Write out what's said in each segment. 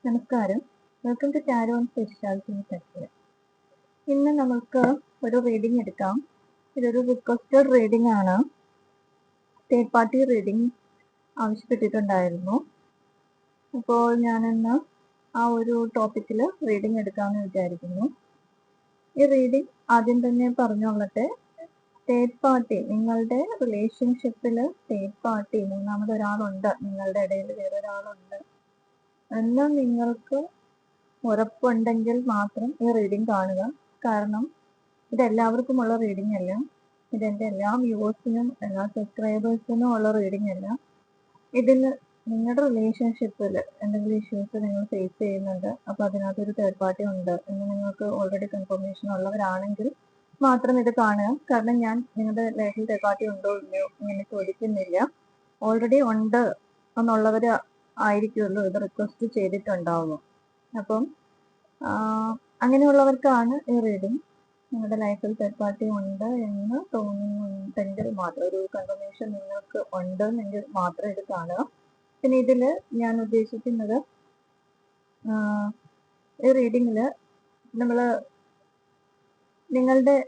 നമസ്കാരം. Welcome to tarot and speciality section. ഇന്ന് നമുക്ക് ഒരു റീഡിംഗ് എടുക്കാം. ഇതൊരു റിക്വസ്റ്റഡ് റീഡിംഗ് ആണ്. തേർഡ് പാർട്ടി റീഡിംഗ് ആവശ്യപ്പെട്ടിട്ടുണ്ടായിരുന്നു. അപ്പോൾ ഞാനിന്ന് ആ ഒരു ടോപ്പിക്കിൽ റീഡിംഗ് എടുക്കാമെന്ന് വിചാരിക്കുന്നു. ഈ റീഡിംഗ് ആദ്യം തന്നെ പറഞ്ഞുകൊള്ളട്ടെ, തേർഡ് പാർട്ടി, നിങ്ങളുടെ റിലേഷൻഷിപ്പിൽ തേർഡ് പാർട്ടി, മൂന്നാമതൊരാളുണ്ട്, നിങ്ങളുടെ ഇടയിൽ വേറൊരാളുണ്ട് എന്ന് നിങ്ങൾക്ക് ഉറപ്പുണ്ടെങ്കിൽ മാത്രം ഈ റീഡിംഗ് കാണുക. കാരണം ഇതെല്ലാവർക്കുമുള്ള റീഡിംഗ് അല്ല, ഇതെൻ്റെ എല്ലാ വ്യൂവേഴ്സിനും എല്ലാ സബ്സ്ക്രൈബേഴ്സിനും ഉള്ള റീഡിംഗ് അല്ല. ഇതിൽ നിങ്ങളുടെ റിലേഷൻഷിപ്പിൽ എന്തെങ്കിലും ഇഷ്യൂസ് നിങ്ങൾ ഫേസ് ചെയ്യുന്നുണ്ട്, അപ്പോൾ അതിനകത്തൊരു തേർഡ് പാർട്ടി ഉണ്ട് എന്ന് നിങ്ങൾക്ക് ഓൾറെഡി കൺഫർമേഷൻ ഉള്ളവരാണെങ്കിൽ മാത്രം ഇത് കാണുക. കാരണം ഞാൻ നിങ്ങളുടെ ലൈഫിൽ തേർഡ് പാർട്ടി ഉണ്ടോ ഇല്ലയോ ഇങ്ങനെ ചോദിക്കുന്നില്ല. ഓൾറെഡി ഉണ്ട് എന്നുള്ളവർ ആയിരിക്കുമല്ലോ ഇത് റിക്വസ്റ്റ് ചെയ്തിട്ടുണ്ടാവുക. അപ്പം അങ്ങനെയുള്ളവർക്കാണ് ഈ റീഡിംഗ്. നിങ്ങളുടെ ലൈഫിൽ തേർഡ് പാർട്ടി ഉണ്ട് എന്ന് തോന്നുന്നുണ്ടെങ്കിൽ മാത്രം, ഒരു കൺഫർമേഷൻ നിങ്ങൾക്ക് ഉണ്ടെന്നെങ്കിൽ മാത്രം ഇത് കാണുക. പിന്നെ ഇതിൽ ഞാൻ ഉദ്ദേശിക്കുന്നത്, ഈ റീഡിങ്ങിൽ നമ്മൾ നിങ്ങളുടെ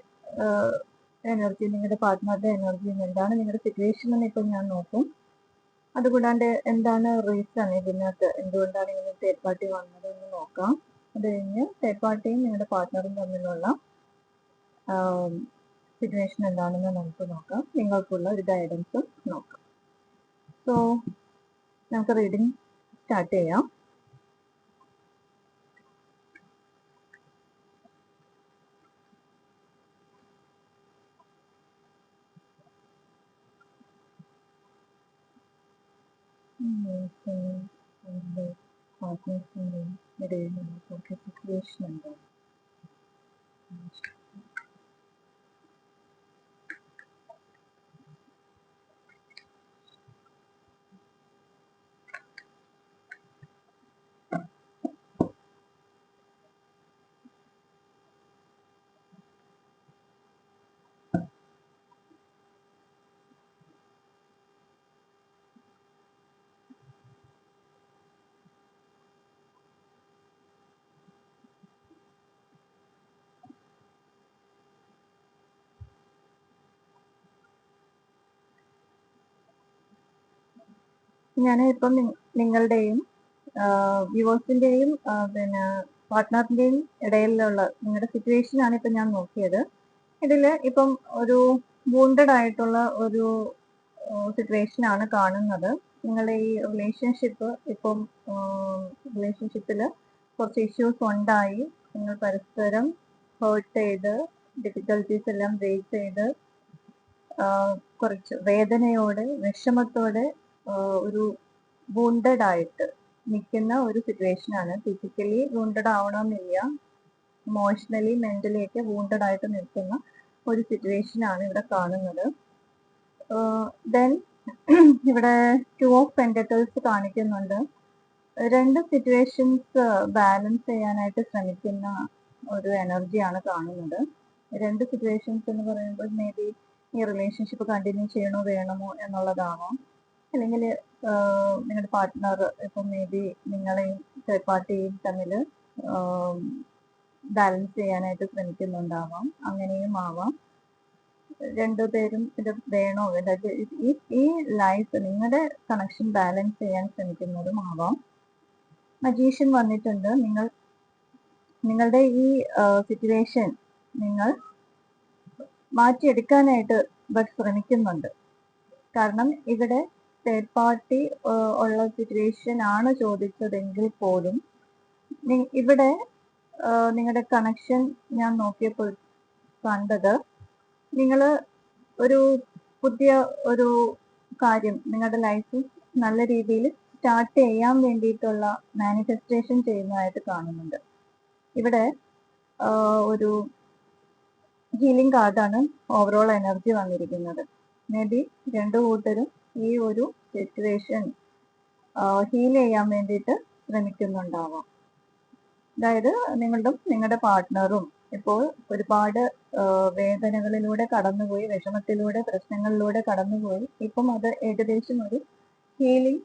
എനർജി, നിങ്ങളുടെ പാർട്ട്ണറുടെ എനർജി എന്താണ്, നിങ്ങളുടെ സിറ്റുവേഷൻ എന്ന് ഇപ്പം ഞാൻ നോക്കും. അതുകൂടാണ്ട് എന്താണ് റീസൺ, ഇതിനകത്ത് എന്തുകൊണ്ടാണ് ഇങ്ങനെ തേർഡ് പാർട്ടി വന്നത് എന്ന് നോക്കാം. അത് കഴിഞ്ഞ് തേർഡ് പാർട്ടിയും നിങ്ങളുടെ പാർട്ട്ണറും തമ്മിലുള്ള സിറ്റുവേഷൻ എന്താണെന്ന് നമുക്ക് നോക്കാം. നിങ്ങൾക്കുള്ള ഒരു ഗൈഡൻസും നോക്കാം. സോ നമുക്ക് റീഡിംഗ് സ്റ്റാർട്ട് ചെയ്യാം. പാർട്ട്നേഴ്സിൻ്റെയും ഇടയിൽ നമുക്ക് സിറ്റുവേഷൻ എന്താണ്? ഞാൻ ഇപ്പം നിങ്ങളുടെയും വ്യൂവേഴ്സിൻ്റെയും പിന്നെ പാർട്ട്ണറിൻ്റെയും ഇടയിലുള്ള നിങ്ങളുടെ സിറ്റുവേഷൻ ആണ് ഇപ്പം ഞാൻ നോക്കിയത്. ഇതിൽ ഇപ്പം ഒരു വൂണ്ടഡ് ആയിട്ടുള്ള ഒരു സിറ്റുവേഷൻ ആണ് കാണുന്നത്. നിങ്ങളുടെ ഈ റിലേഷൻഷിപ്പ് ഇപ്പം റിലേഷൻഷിപ്പിൽ കുറച്ച് ഇഷ്യൂസ് ഉണ്ടായി, നിങ്ങൾ പരസ്പരം ഹേർട്ട് ചെയ്ത് ഡിഫിക്കൽട്ടീസ് എല്ലാം ഫേസ് ചെയ്ത് കുറച്ച് വേദനയോടെ വിഷമത്തോടെ ഒരു വൂണ്ടഡ് ആയിട്ട് നിൽക്കുന്ന ഒരു സിറ്റുവേഷൻ ആണ്. ഫിസിക്കലി വൂണ്ടഡ് ആവണമെന്നില്ല, ഇമോഷണലി മെന്റലി ഒക്കെ വൂണ്ടഡ് ആയിട്ട് നിൽക്കുന്ന ഒരു സിറ്റുവേഷൻ ആണ് ഇവിടെ കാണുന്നത്. ദെൻ ഇവിടെ 2 ഓഫ് പെന്റക്കിൾസ് കാണിക്കുന്നുണ്ട്. രണ്ട് സിറ്റുവേഷൻസ് ബാലൻസ് ചെയ്യാനായിട്ട് ശ്രമിക്കുന്ന ഒരു എനർജിയാണ് കാണുന്നത്. രണ്ട് സിറ്റുവേഷൻസ് എന്ന് പറയുമ്പോൾ മേ ബി ഈ റിലേഷൻഷിപ്പ് കണ്ടിന്യൂ ചെയ്യണോ വേണമോ എന്നുള്ളതാവാം. അല്ലെങ്കിൽ നിങ്ങളുടെ പാർട്ട്ണർ ഇപ്പം മേ ബി നിങ്ങളെയും തേർഡ് പാർട്ടിയും തമ്മിൽ ബാലൻസ് ചെയ്യാനായിട്ട് ശ്രമിക്കുന്നുണ്ടാവാം, അങ്ങനെയും ആവാം. രണ്ടുപേരും ഇത് വേണോ, അതായത് ഈ ലൈഫ് നിങ്ങളുടെ കണക്ഷൻ ബാലൻസ് ചെയ്യാൻ ശ്രമിക്കുന്നതും ആവാം. മജീഷ്യൻ വന്നിട്ടുണ്ട്. നിങ്ങളുടെ ഈ സിറ്റുവേഷൻ നിങ്ങൾ മാറ്റിയെടുക്കാനായിട്ട് ശ്രമിക്കുന്നുണ്ട്. കാരണം ഇവിടെ തേർഡ് പാർട്ടി ഉള്ള സിറ്റുവേഷൻ ആണ് ചോദിച്ചതെങ്കിൽ പോലും ഇവിടെ നിങ്ങളുടെ കണക്ഷൻ ഞാൻ നോക്കിയപ്പോൾ കണ്ടത്, നിങ്ങൾ ഒരു പുതിയ ഒരു കാര്യം നിങ്ങളുടെ ലൈഫിൽ നല്ല രീതിയിൽ സ്റ്റാർട്ട് ചെയ്യാൻ വേണ്ടിയിട്ടുള്ള മാനിഫെസ്റ്റേഷൻ ചെയ്യുന്നതായിട്ട് കാണുന്നുണ്ട്. ഇവിടെ ഒരു ഹീലിംഗ് കാർഡാണ് ഓവറോൾ എനർജി വന്നിരിക്കുന്നത്. മേ ബി രണ്ടു കൂട്ടരും ഈ ഒരു സിറ്റുവേഷൻ ഹീൽ ചെയ്യാൻ വേണ്ടിയിട്ട് ശ്രമിക്കുന്നുണ്ടാവാം. അതായത് നിങ്ങളുടെ പാർട്ട്ണറും ഇപ്പോൾ ഒരുപാട് വേദനകളിലൂടെ കടന്നുപോയി, വിഷമത്തിലൂടെ, പ്രശ്നങ്ങളിലൂടെ കടന്നുപോയി. ഇപ്പം അത് ഏകദേശം ഒരു ഹീലിംഗ്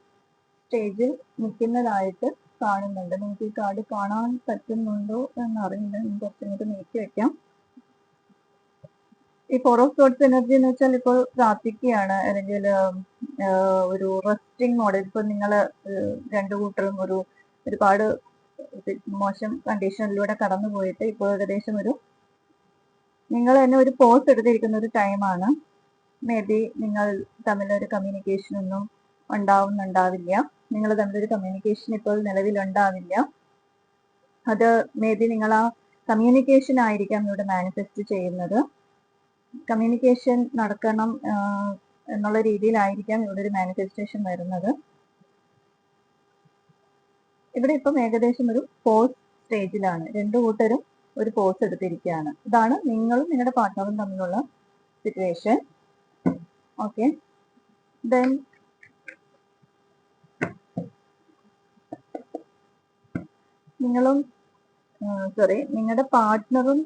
സ്റ്റേജിൽ നിൽക്കുന്നതായിട്ട് കാണുന്നുണ്ട്. നിങ്ങൾക്ക് ഈ കാർഡ് കാണാൻ പറ്റുന്നുണ്ടോ എന്നറിയില്ല. നിങ്ങൾക്ക് കുറച്ചുകൂടി നീക്കി വെക്കാം. ഈ ഫോർ ഓഫ് സോർട്സ് എനർജി എന്ന് വെച്ചാൽ ഇപ്പോൾ പ്രാർത്ഥിക്കുകയാണ്, അല്ലെങ്കിൽ ഒരു റെസ്റ്റിംഗ് മോഡ്. ഇപ്പൊ നിങ്ങൾ രണ്ടു കൂട്ടരും ഒരുപാട് മോശം കണ്ടീഷനിലൂടെ കടന്നു പോയിട്ട് ഇപ്പോൾ ഏകദേശം നിങ്ങൾ തന്നെ ഒരു പോസ് എടുത്തിരിക്കുന്ന ഒരു ടൈമാണ്. മേ ബി നിങ്ങൾ തമ്മിലൊരു കമ്മ്യൂണിക്കേഷൻ ഒന്നും ഉണ്ടാവില്ല. നിങ്ങൾ തമ്മിലൊരു കമ്മ്യൂണിക്കേഷൻ ഇപ്പോൾ നിലവിലുണ്ടാവില്ല. അത് മേ ബി നിങ്ങൾ ആ കമ്മ്യൂണിക്കേഷൻ ആയിരിക്കാം ഇവിടെ മാനിഫെസ്റ്റ് ചെയ്യുന്നത്. കമ്മ്യൂണിക്കേഷൻ നടക്കണം എന്നുള്ള രീതിയിലായിരിക്കാം ഇവിടെ ഒരു മാനിഫെസ്റ്റേഷൻ വരുന്നത്. ഇവിടെ ഇപ്പം ഏകദേശം ഒരു പോസ് സ്റ്റേജിലാണ്. രണ്ടു കൂട്ടരും ഒരു പോസ് എടുത്തിരിക്കുകയാണ്. ഇതാണ് നിങ്ങളും നിങ്ങളുടെ പാർട്ട്ണറും തമ്മിലുള്ള സിറ്റുവേഷൻ. ഓക്കെ, ദെൻ നിങ്ങളുടെ പാർട്ട്ണറും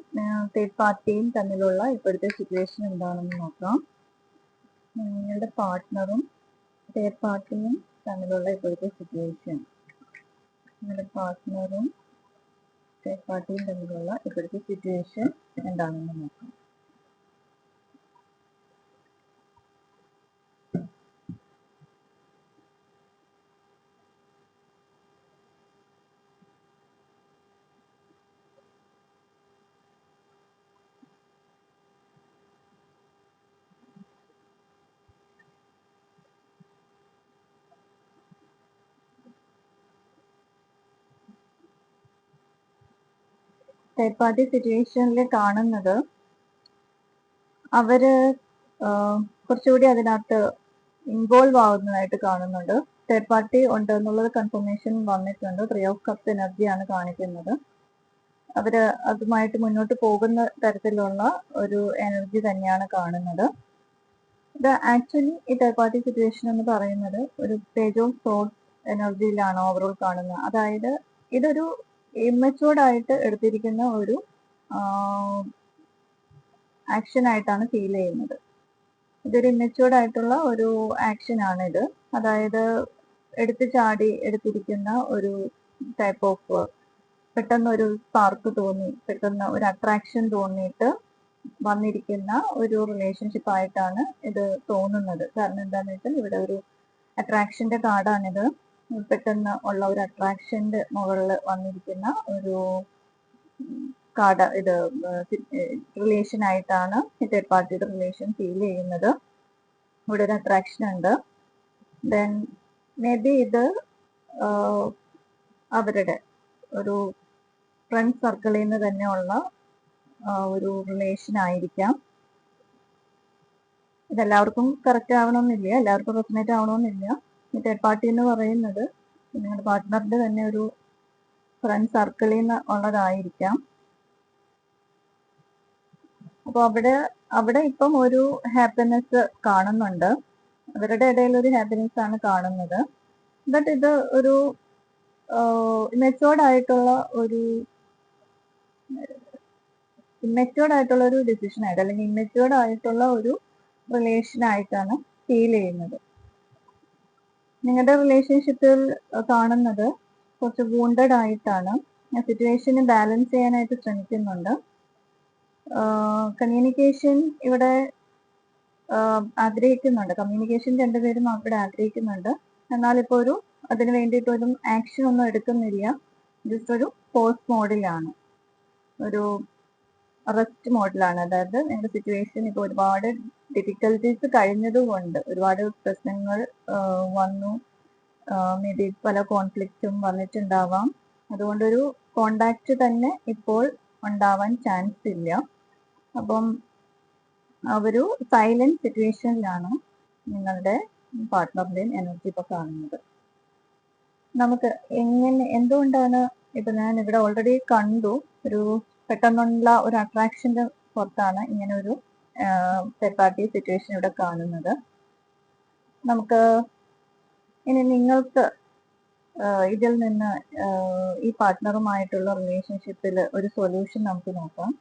തേർഡ് പാർട്ടിയും തമ്മിലുള്ള ഇപ്പോഴത്തെ സിറ്റുവേഷൻ എന്താണെന്ന് നോക്കാം. നിങ്ങളുടെ പാർട്ട്ണറും തേർഡ് പാർട്ടിയും തമ്മിലുള്ള ഇപ്പോഴത്തെ സിറ്റുവേഷൻ, നിങ്ങളുടെ പാർട്ട്ണറും തേർഡ് പാർട്ടിയും തമ്മിലുള്ള ഇപ്പോഴത്തെ സിറ്റുവേഷൻ എന്താണെന്ന് നോക്കാം. തേർഡ് പാർട്ടി സിറ്റുവേഷനിൽ കാണുന്നത് അവര് കുറച്ചുകൂടി അതിനകത്ത് ഇൻവോൾവ് ആവുന്നതായിട്ട് കാണുന്നുണ്ട്. തേർഡ് പാർട്ടി ഉണ്ട് എന്നുള്ളത് കൺഫർമേഷൻ വന്നിട്ടുണ്ട്. 3 ഓഫ് കപ്സ് എനർജിയാണ് കാണിക്കുന്നത്. അവര് അതുമായിട്ട് മുന്നോട്ട് പോകുന്ന തരത്തിലുള്ള ഒരു എനർജി തന്നെയാണ് കാണുന്നത്. ഇത് ആക്ച്വലി ഈ തേർഡ് പാർട്ടി സിറ്റുവേഷൻ എന്ന് പറയുന്നത് ഒരു പേജ് ഓഫ് സോർട്സ് എനർജിയിലാണ് ഓവറോൾ കാണുന്നത്. അതായത് ഇതൊരു ഇമ്മച്യൂർഡ് ആയിട്ട് എടുത്തിരിക്കുന്ന ഒരു ആക്ഷൻ ആയിട്ടാണ് ഫീൽ ചെയ്യുന്നത്. ഇതൊരു ഇമ്മച്യൂർഡ് ആയിട്ടുള്ള ഒരു ആക്ഷൻ ആണിത്. അതായത് എടുത്തു ചാടി എടുത്തിരിക്കുന്ന ഒരു ടൈപ്പ് ഓഫ്, പെട്ടെന്ന് ഒരു സ്പാർക്ക് തോന്നി, പെട്ടെന്ന് ഒരു അട്രാക്ഷൻ തോന്നിയിട്ട് വന്നിരിക്കുന്ന ഒരു റിലേഷൻഷിപ്പ് ആയിട്ടാണ് ഇത് തോന്നുന്നത്. കാരണം എന്താന്ന് വെച്ചാൽ ഇവിടെ ഒരു അട്രാക്ഷന്റെ കാർഡാണിത്. പെട്ടെന്ന് ഉള്ള ഒരു അട്രാക്ഷന്റെ മുകളിൽ വന്നിരിക്കുന്ന ഒരു കാർഡ്. ഇത് റിലേഷൻ ആയിട്ടാണ് തേർഡ് പാർട്ടിയുടെ റിലേഷൻ ഫീൽ ചെയ്യുന്നത്. ഇവിടെ ഒരു അട്രാക്ഷൻ ഉണ്ട്. ദെൻ മേ ബി ഇത് അവരുടെ ഒരു ഫ്രണ്ട് സർക്കിളിൽ നിന്ന് തന്നെ ഉള്ള ഒരു റിലേഷൻ ആയിരിക്കാം. ഇതെല്ലാവർക്കും കറക്റ്റ് ആവണമെന്നില്ല, എല്ലാവർക്കും റെസനേറ്റ് ആവണമെന്നില്ല. ഈ തേർഡ് പാർട്ടി എന്ന് പറയുന്നത് നിങ്ങളുടെ പാർട്ട്ണറിന്റെ തന്നെ ഒരു ഫ്രണ്ട് സർക്കിളിൽ നിന്ന് ഉള്ളതായിരിക്കാം. അപ്പൊ അവിടെ ഇപ്പം ഒരു ഹാപ്പിനെസ് കാണുന്നുണ്ട്. അവരുടെ ഇടയിൽ ഒരു ഹാപ്പിനെസ് ആണ് കാണുന്നത്. ബട്ട് ഇത് ഒരു ഇമ്മച്യൂർഡ് ആയിട്ടുള്ള ഒരു ഡിസിഷൻ ആയിട്ട്, അല്ലെങ്കിൽ ഇമ്മച്യൂർഡ് ആയിട്ടുള്ള ഒരു റിലേഷൻ ആയിട്ടാണ് ഫീൽ ചെയ്യുന്നത്. നിങ്ങളുടെ റിലേഷൻഷിപ്പിൽ കാണുന്നത് കുറച്ച് വൂണ്ടഡ് ആയിട്ടാണ്. സിറ്റുവേഷന് ബാലൻസ് ചെയ്യാനായിട്ട് ശ്രമിക്കുന്നുണ്ട്. കമ്മ്യൂണിക്കേഷൻ ഇവിടെ ആഗ്രഹിക്കുന്നുണ്ട്. കമ്മ്യൂണിക്കേഷൻ രണ്ടുപേരും ഇവിടെ ആഗ്രഹിക്കുന്നുണ്ട്. എന്നാൽ ഇപ്പോൾ അതിന് വേണ്ടിയിട്ടൊരു ആക്ഷൻ ഒന്നും എടുക്കുന്നില്ല. ജസ്റ്റ് ഒരു പോസ് മോഡിലാണ്, ഒരു റെസ്റ്റ് മോഡിലാണ്. അതായത് നിങ്ങളുടെ സിറ്റുവേഷൻ ഇപ്പോൾ ഒരുപാട് ഡിഫിക്കൽട്ടീസ് കഴിഞ്ഞതുകൊണ്ട്, ഒരുപാട് പ്രശ്നങ്ങൾ വന്നു, മേ ബി പല കോൺഫ്ലിക്റ്റും വന്നിട്ടുണ്ടാവാം. അതുകൊണ്ടൊരു കോണ്ടാക്ട് തന്നെ ഇപ്പോൾ ഉണ്ടാവാൻ ചാൻസ് ഇല്ല. അപ്പം ഒരു സൈലന്റ് സിറ്റുവേഷനിലാണ് നിങ്ങളുടെ പാർട്ട്ണറിന്റെയും എനർജി ഇപ്പോൾ കാണുന്നത്. നമുക്ക് എന്തുകൊണ്ടാണ് ഇപ്പൊ ഞാൻ ഇവിടെ ഓൾറെഡി കണ്ടു, ഒരു പെട്ടെന്നുള്ള ഒരു അട്രാക്ഷന്റെ പുറത്താണ് ഇങ്ങനെ ഒരു തേർഡ് പാർട്ടി സിറ്റുവേഷൻ ഇവിടെ കാണുന്നത്. നമുക്ക് ഇനി നിങ്ങൾക്ക് ഇതിൽ നിന്ന് ഈ പാർട്ട്ണറുമായിട്ടുള്ള റിലേഷൻഷിപ്പിൽ ഒരു സൊല്യൂഷൻ നമുക്ക് നോക്കാം.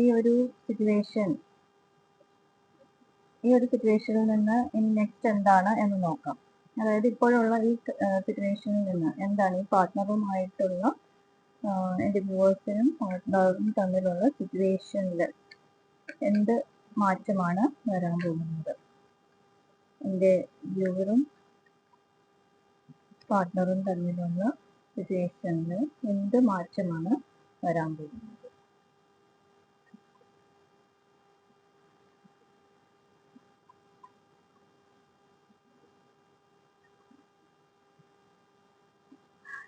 ഈ ഒരു സിറ്റുവേഷനിൽ നിന്ന് ഇനി നെക്സ്റ്റ് എന്താണ് എന്ന് നോക്കാം. അതായത് ഇപ്പോഴുള്ള ഈ സിറ്റുവേഷനിൽ നിന്ന് എന്താണ് ഈ പാർട്ട്ണറുമായിട്ടുള്ള ഡിവോഴ്സിനും പാർട്ട്ണറും തമ്മിലുള്ള സിറ്റുവേഷനിൽ എന്ത് മാറ്റമാണ് വരാൻ പോകുന്നത്? എൻ്റെ വ്യൂവറും പാർട്ട്ണറും തമ്മിലുള്ള സിറ്റുവേഷനിൽ എന്ത് മാറ്റമാണ് വരാൻ പോകുന്നത്?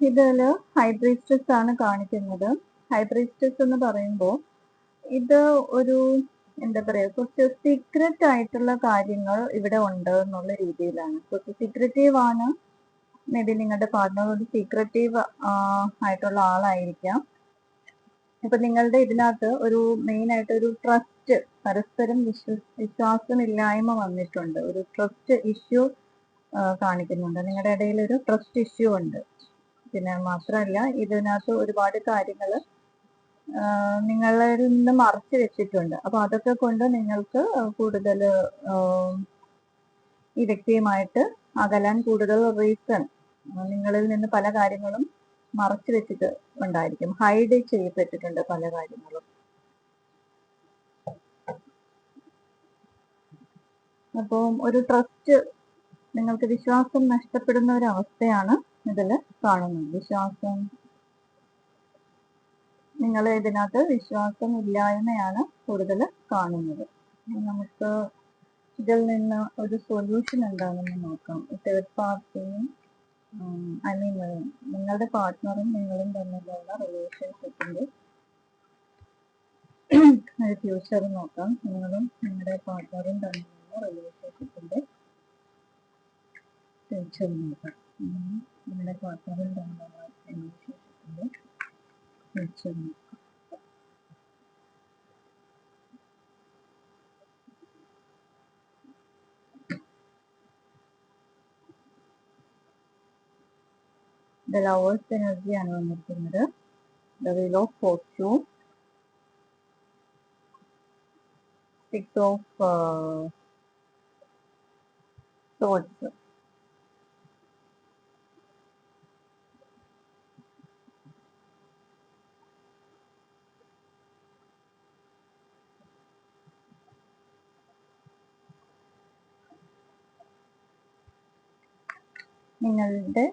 ഇതില് ഹൈ പ്രീസ്റ്റസ് ആണ് കാണിക്കുന്നത്. ഹൈ പ്രീസ്റ്റസ് എന്ന് പറയുമ്പോൾ ഇത് ഒരു എന്താ പറയാ, കുറച്ച് സീക്രട്ട് ആയിട്ടുള്ള കാര്യങ്ങൾ ഇവിടെ ഉണ്ട് എന്നുള്ള രീതിയിലാണ്. കുറച്ച് സീക്രട്ടീവ് ആണ്. മേ ബി നിങ്ങളുടെ പാർട്ട്ണർ ഒരു സീക്രട്ടീവ് ആയിട്ടുള്ള ആളായിരിക്കാം. ഇപ്പൊ നിങ്ങളുടെ ഇതിനകത്ത് ഒരു മെയിൻ ആയിട്ട് ഒരു ട്രസ്റ്റ്, പരസ്പരം വിശ്വാസമില്ലായ്മ വന്നിട്ടുണ്ട്. ഒരു ട്രസ്റ്റ് ഇഷ്യൂ കാണിക്കുന്നുണ്ട്. നിങ്ങളുടെ ഇടയിൽ ഒരു ട്രസ്റ്റ് ഇഷ്യൂ ഉണ്ട്. പിന്നെ മാത്രമല്ല, ഇതിനകത്ത് ഒരുപാട് കാര്യങ്ങൾ നിങ്ങളിൽ നിന്ന് മറച്ചു വെച്ചിട്ടുണ്ട്. അപ്പൊ അതൊക്കെ കൊണ്ട് നിങ്ങൾക്ക് കൂടുതൽ ഈ വ്യക്തിയുമായിട്ട് അകലാൻ കൂടുതൽ റീസൺ, നിങ്ങളിൽ നിന്ന് പല കാര്യങ്ങളും മറച്ചു വെച്ചിട്ട് ഉണ്ടായിരിക്കും. ഹൈഡ് ചെയ്യപ്പെട്ടിട്ടുണ്ട് പല കാര്യങ്ങളും. അപ്പം ഒരു ട്രസ്റ്റ്, നിങ്ങൾക്ക് വിശ്വാസം നഷ്ടപ്പെടുന്ന ഒരു അവസ്ഥയാണ് ഇതിൽ കാണുന്നത്. വിശ്വാസം, നിങ്ങൾ ഇതിനകത്ത് വിശ്വാസം ഇല്ലായ്മയാണ് കൂടുതൽ കാണുന്നത്. നമുക്ക് ഇതിൽ നിന്ന് ഒരു സൊല്യൂഷൻ എന്താണെന്ന് നോക്കാം. തേർഡ് പാർട്ടിയും ഐ മീൻ നിങ്ങളുടെ പാർട്ട്ണറും നിങ്ങളും തമ്മിലുള്ള റിലേഷൻഷിപ്പിന്റെ ഒരു ഫ്യൂച്ചർ നോക്കാം. നിങ്ങളും നിങ്ങളുടെ പാർട്ട്ണറും തമ്മിലുള്ള റിലേഷൻഷിപ്പിന്റെ ഫ്യൂച്ചർ നോക്കാം. നിങ്ങളുടെ പാർട്ട്ണറും തമ്മിലുള്ള റിലേഷൻഷിപ്പിന്റെ ഫ്യൂച്ചർ നോക്കാം. The Lovers energy ആണ് വന്നിരിക്കുന്നത്. The Wheel of Fortune, Six of Swords. നിങ്ങളുടെ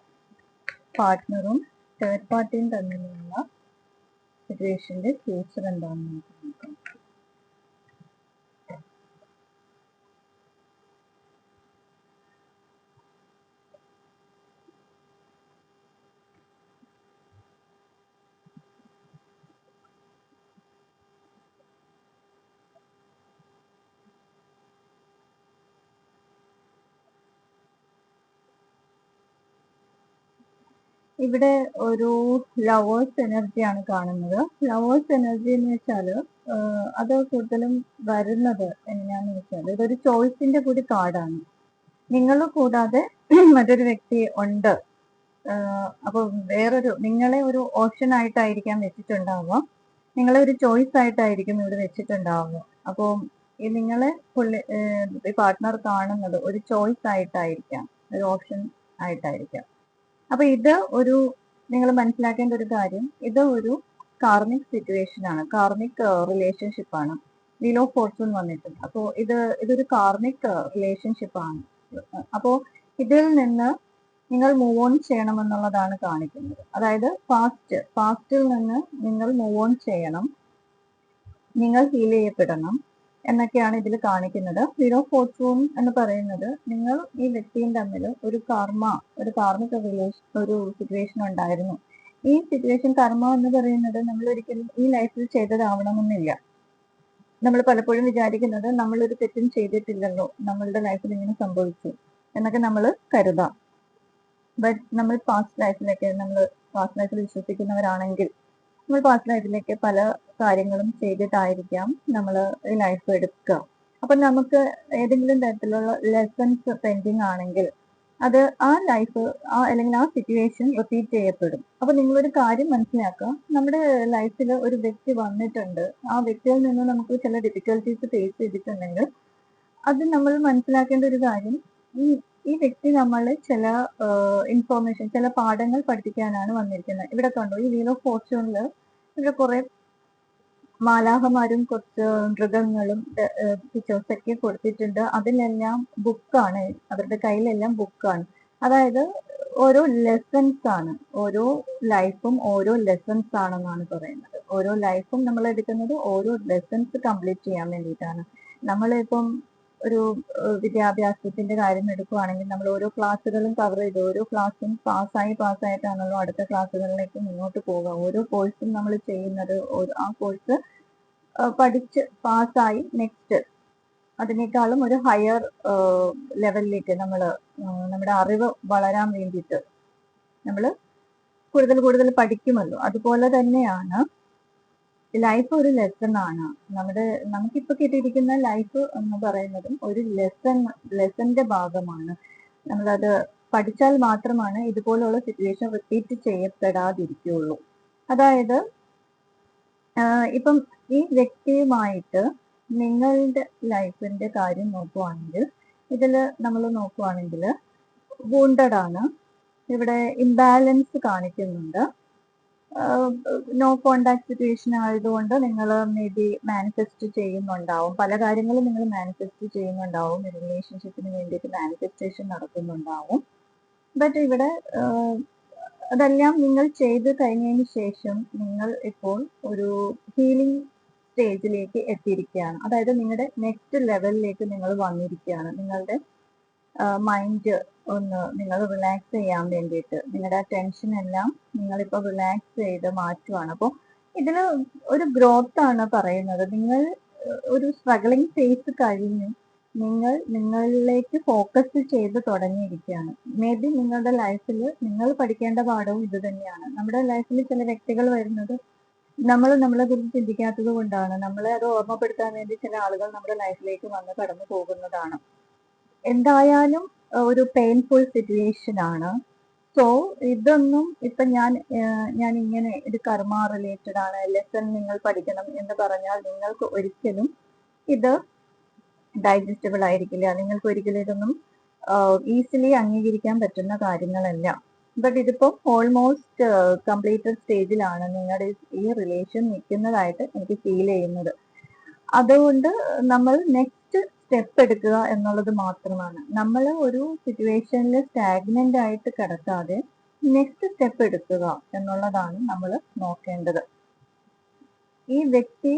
പാർട്ട്ണറും തേർഡ് പാർട്ടിയും തമ്മിലുള്ള സിറ്റുവേഷന്റെ ഫ്യൂച്ചർ എന്താണെന്ന് നമുക്ക് നോക്കാം. ഇവിടെ ഒരു ലവേഴ്സ് എനർജിയാണ് കാണുന്നത്. ലവേഴ്സ് എനർജി എന്ന് വെച്ചാല് അത് കൂടുതലും വരുന്നത് എങ്ങനെയാന്ന് വെച്ചാൽ, ഇതൊരു ചോയ്സിന്റെ കൂടി കാർഡാണ്. നിങ്ങൾ കൂടാതെ മറ്റൊരു വ്യക്തി ഉണ്ട്. അപ്പൊ വേറൊരു നിങ്ങളെ ഒരു ഓപ്ഷൻ ആയിട്ടായിരിക്കാം വെച്ചിട്ടുണ്ടാവുക. നിങ്ങളെ ഒരു ചോയ്സ് ആയിട്ടായിരിക്കും ഇവിടെ വെച്ചിട്ടുണ്ടാവുക. അപ്പോൾ ഈ നിങ്ങളെ ഈ പാർട്ട്ണർ കാണുന്നത് ഒരു ചോയ്സ് ആയിട്ടായിരിക്കാം, ഒരു ഓപ്ഷൻ ആയിട്ടായിരിക്കാം. അപ്പൊ ഇത് ഒരു, നിങ്ങൾ മനസ്സിലാക്കേണ്ട ഒരു കാര്യം, ഇത് ഒരു കാർമിക് സിറ്റുവേഷൻ ആണ്, കാർമിക് റിലേഷൻഷിപ്പ് ആണ്. വീൽ ഓഫ് ഫോർച്യൂൺ വന്നിട്ടുണ്ട്. അപ്പോൾ ഇതൊരു കാർമിക് റിലേഷൻഷിപ്പ് ആണ്. അപ്പോൾ ഇതിൽ നിന്ന് നിങ്ങൾ മൂവ് ഓൺ ചെയ്യണമെന്നുള്ളതാണ് കാണിക്കുന്നത്. അതായത് പാസ്റ്റിൽ നിന്ന് നിങ്ങൾ മൂവ് ഓൺ ചെയ്യണം, നിങ്ങൾ ഹീൽ ചെയ്യപ്പെടണം എന്നൊക്കെയാണ് ഇതിൽ കാണിക്കുന്നത്. വീൽ ഓഫ് ഫോർച്യൂൺ എന്ന് പറയുന്നത്, നിങ്ങൾ ഈ വ്യക്തിയും തമ്മിൽ ഒരു കാർമിക ഒരു സിറ്റുവേഷൻ ഉണ്ടായിരുന്നു. ഈ സിറ്റുവേഷൻ, കർമ്മ എന്ന് പറയുന്നത് നമ്മൾ ഒരിക്കലും ഈ ലൈഫിൽ ചെയ്തതാവണമെന്നില്ല. നമ്മൾ പലപ്പോഴും വിചാരിക്കുന്നത് നമ്മളൊരു തെറ്റും ചെയ്തിട്ടില്ലല്ലോ, നമ്മളുടെ ലൈഫിൽ ഇങ്ങനെ സംഭവിച്ചു എന്നൊക്കെ നമ്മൾ കരുതാം. ബട്ട് നമ്മൾ പാസ്റ്റ് ലൈഫിൽ വിശ്വസിക്കുന്നവരാണെങ്കിൽ നമ്മൾ പാസ്റ്റ് ലൈഫിലേക്ക് പല കാര്യങ്ങളും ചെയ്തിട്ടായിരിക്കാം നമ്മൾ ഈ ലൈഫ് എടുക്കുക. അപ്പൊ നമുക്ക് ഏതെങ്കിലും തരത്തിലുള്ള ലെസൺസ് പെൻഡിങ് ആണെങ്കിൽ അത് ആ ലൈഫ് അല്ലെങ്കിൽ ആ സിറ്റുവേഷൻ റിപ്പീറ്റ് ചെയ്യപ്പെടും. അപ്പൊ നിങ്ങളൊരു കാര്യം മനസ്സിലാക്കുക, നമ്മുടെ ലൈഫിൽ ഒരു വ്യക്തി വന്നിട്ടുണ്ട്, ആ വ്യക്തിയിൽ നിന്ന് നമുക്ക് ചില ഡിഫിക്കൽട്ടീസ് ഫേസ് ചെയ്തിട്ടുണ്ടെങ്കിൽ അത് നമ്മൾ മനസ്സിലാക്കേണ്ട ഒരു കാര്യം, ഈ ഈ വ്യക്തി നമ്മൾ ചില ഇൻഫോർമേഷൻ, ചില പാഠങ്ങൾ പഠിപ്പിക്കാനാണ് വന്നിരിക്കുന്നത്. ഇവിടെ കണ്ടോ, ഈ വീൽ ഓഫ് ഫോർച്യൂണിൽ ഇവിടെ കുറെ മാലാഹമാരും കുറച്ച് മൃഗങ്ങളും പിക്ചേഴ്സ് ഒക്കെ കൊടുത്തിട്ടുണ്ട്. അതിലെല്ലാം ബുക്കാണ്, അവരുടെ കയ്യിലെല്ലാം ബുക്കാണ്. അതായത് ഓരോ ലെസൺസ് ആണ്, ഓരോ ലൈഫും ഓരോ ലെസൺസ് ആണെന്നാണ് പറയുന്നത്. ഓരോ ലൈഫും നമ്മൾ എടുക്കുന്നത് ഓരോ ലെസൺസ് കംപ്ലീറ്റ് ചെയ്യാൻ വേണ്ടിയിട്ടാണ്. നമ്മളിപ്പം ഒരു വിദ്യാഭ്യാസത്തിന്റെ കാര്യം എടുക്കുകയാണെങ്കിൽ നമ്മൾ ഓരോ ക്ലാസ്സുകളും കവർ ചെയ്ത് ഓരോ ക്ലാസ്സും പാസ്സായിട്ടാണല്ലോ അടുത്ത ക്ലാസ്സുകളിലേക്ക് മുന്നോട്ട് പോവുക. ഓരോ കോഴ്സും നമ്മൾ ചെയ്യുന്നത് ആ കോഴ്സ് പഠിച്ച് പാസ്സായി നെക്സ്റ്റ് അതിനേക്കാളും ഒരു ഹയർ ലെവലിലേക്ക് നമ്മുടെ അറിവ് വളരാൻ വേണ്ടിയിട്ട് നമ്മൾ കൂടുതൽ പഠിക്കുമല്ലോ. അതുപോലെ തന്നെയാണ് ലൈഫ് ഒരു ലെസൺ ആണ്. നമുക്കിപ്പോ കിട്ടിയിരിക്കുന്ന ലൈഫ് എന്ന് പറയുന്നതും ഒരു ലെസന്റെ ഭാഗമാണ്. നമ്മളത് പഠിച്ചാൽ മാത്രമാണ് ഇതുപോലുള്ള സിറ്റുവേഷൻ റിപ്പീറ്റ് ചെയ്യപ്പെടാതിരിക്കുള്ളൂ. അതായത് ഇപ്പം ഈ വ്യക്തിയുമായിട്ട് നിങ്ങളുടെ ലൈഫിന്റെ കാര്യം നോക്കുവാണെങ്കിൽ, നമ്മൾ നോക്കുവാണെങ്കിൽ വൂണ്ടഡ് ആണ്, ഇവിടെ ഇംബാലൻസ് കാണിക്കുന്നുണ്ട്. നോ കോണ്ടാക്ട് സിറ്റുവേഷൻ ആയതുകൊണ്ട് നിങ്ങൾ മേ ബി മാനിഫെസ്റ്റ് ചെയ്യുന്നുണ്ടാവും, പല കാര്യങ്ങളും നിങ്ങൾ മാനിഫെസ്റ്റ് ചെയ്യുന്നുണ്ടാവും, റിലേഷൻഷിപ്പിന് വേണ്ടിയിട്ട് മാനിഫെസ്റ്റേഷൻ നടത്തുന്നുണ്ടാവും. ബട്ട് ഇവിടെ അതെല്ലാം നിങ്ങൾ ചെയ്ത് കഴിഞ്ഞതിന് ശേഷം നിങ്ങൾ ഇപ്പോൾ ഒരു ഹീലിംഗ് സ്റ്റേജിലേക്ക് എത്തിയിരിക്കുകയാണ്. അതായത് നിങ്ങളുടെ നെക്സ്റ്റ് ലെവലിലേക്ക് നിങ്ങൾ വന്നിരിക്കുകയാണ്. നിങ്ങളുടെ മൈൻഡ് നിങ്ങൾ റിലാക്സ് ചെയ്യാൻ വേണ്ടിയിട്ട് നിങ്ങളുടെ ടെൻഷൻ എല്ലാം നിങ്ങളിപ്പോൾ റിലാക്സ് ചെയ്ത് മാറ്റുവാണ്. അപ്പോൾ ഇതിൽ ഒരു ഗ്രോത്ത് ആണ് പറയുന്നത്. നിങ്ങൾ ഒരു സ്ട്രഗിളിങ് ഫേസ് കഴിഞ്ഞ് നിങ്ങളിലേക്ക് ഫോക്കസ് ചെയ്ത് തുടങ്ങിയിരിക്കുകയാണ്. മേ ബി നിങ്ങളുടെ ലൈഫിൽ നിങ്ങൾ പഠിക്കേണ്ട പാഠവും ഇത് തന്നെയാണ്. നമ്മുടെ ലൈഫിൽ ചില വ്യക്തികൾ വരുന്നത് നമ്മളെ കുറിച്ച് ചിന്തിക്കാത്തത് കൊണ്ടാണ്. നമ്മളെ അത് ഓർമ്മപ്പെടുത്താൻ വേണ്ടി ചില ആളുകൾ നമ്മുടെ ലൈഫിലേക്ക് വന്ന് കടന്നു പോകുന്നതാണ്. എന്തായാലും ഒരു പെയിൻഫുൾ സിറ്റുവേഷൻ ആണ്. സോ ഇതൊന്നും ഇപ്പൊ ഞാൻ ഇങ്ങനെ ഇത് കർമ്മ റിലേറ്റഡ് ആണ്, ലെസൺ നിങ്ങൾ പഠിക്കണം എന്ന് പറഞ്ഞാൽ നിങ്ങൾക്ക് ഒരിക്കലും ഇത് ഡൈജസ്റ്റബിൾ ആയിരിക്കില്ല. നിങ്ങൾക്ക് ഒരിക്കലും ഇതൊന്നും ഈസിലി അംഗീകരിക്കാൻ പറ്റുന്ന കാര്യങ്ങളല്ല. ബട്ട് ഇതിപ്പോ ഓൾമോസ്റ്റ് കംപ്ലീറ്റഡ് സ്റ്റേജിലാണ് നിങ്ങളുടെ ഈ റിലേഷൻ നിൽക്കുന്നതായിട്ട് എനിക്ക് ഫീൽ ചെയ്യുന്നത്. അതുകൊണ്ട് നമ്മൾ നെക്സ്റ്റ് സ്റ്റെപ്പ് എടുക്കുക എന്നുള്ളത് മാത്രമാണ്. നമ്മൾ ഒരു സിറ്റുവേഷനിൽ സ്റ്റാഗ്നന്റ് ആയിട്ട് കിടക്കാതെ നെക്സ്റ്റ് സ്റ്റെപ്പ് എടുക്കുക എന്നുള്ളതാണ് നമ്മൾ നോക്കേണ്ടത്. ഈ വ്യക്തി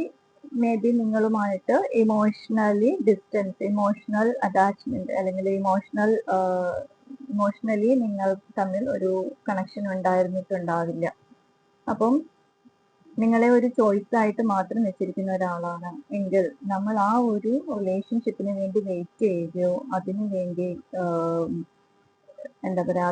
മേ ബി നിങ്ങളുമായിട്ട് ഇമോഷണലി ഡിസ്റ്റൻസ്, ഇമോഷണൽ അറ്റാച്ച്മെന്റ് അല്ലെങ്കിൽ ഇമോഷണലി നിങ്ങൾ തമ്മിൽ ഒരു കണക്ഷൻ ഉണ്ടായിരുന്നിട്ടുണ്ടാവില്ല. അപ്പം നിങ്ങളെ ഒരു ചോയ്സ് ആയിട്ട് മാത്രം വെച്ചിരിക്കുന്ന ഒരാളാണ് എങ്കിൽ നമ്മൾ ആ ഒരു റിലേഷൻഷിപ്പിന് വേണ്ടി വെയിറ്റ് ചെയ്യുകയോ അതിനു വേണ്ടി എന്താ പറയാ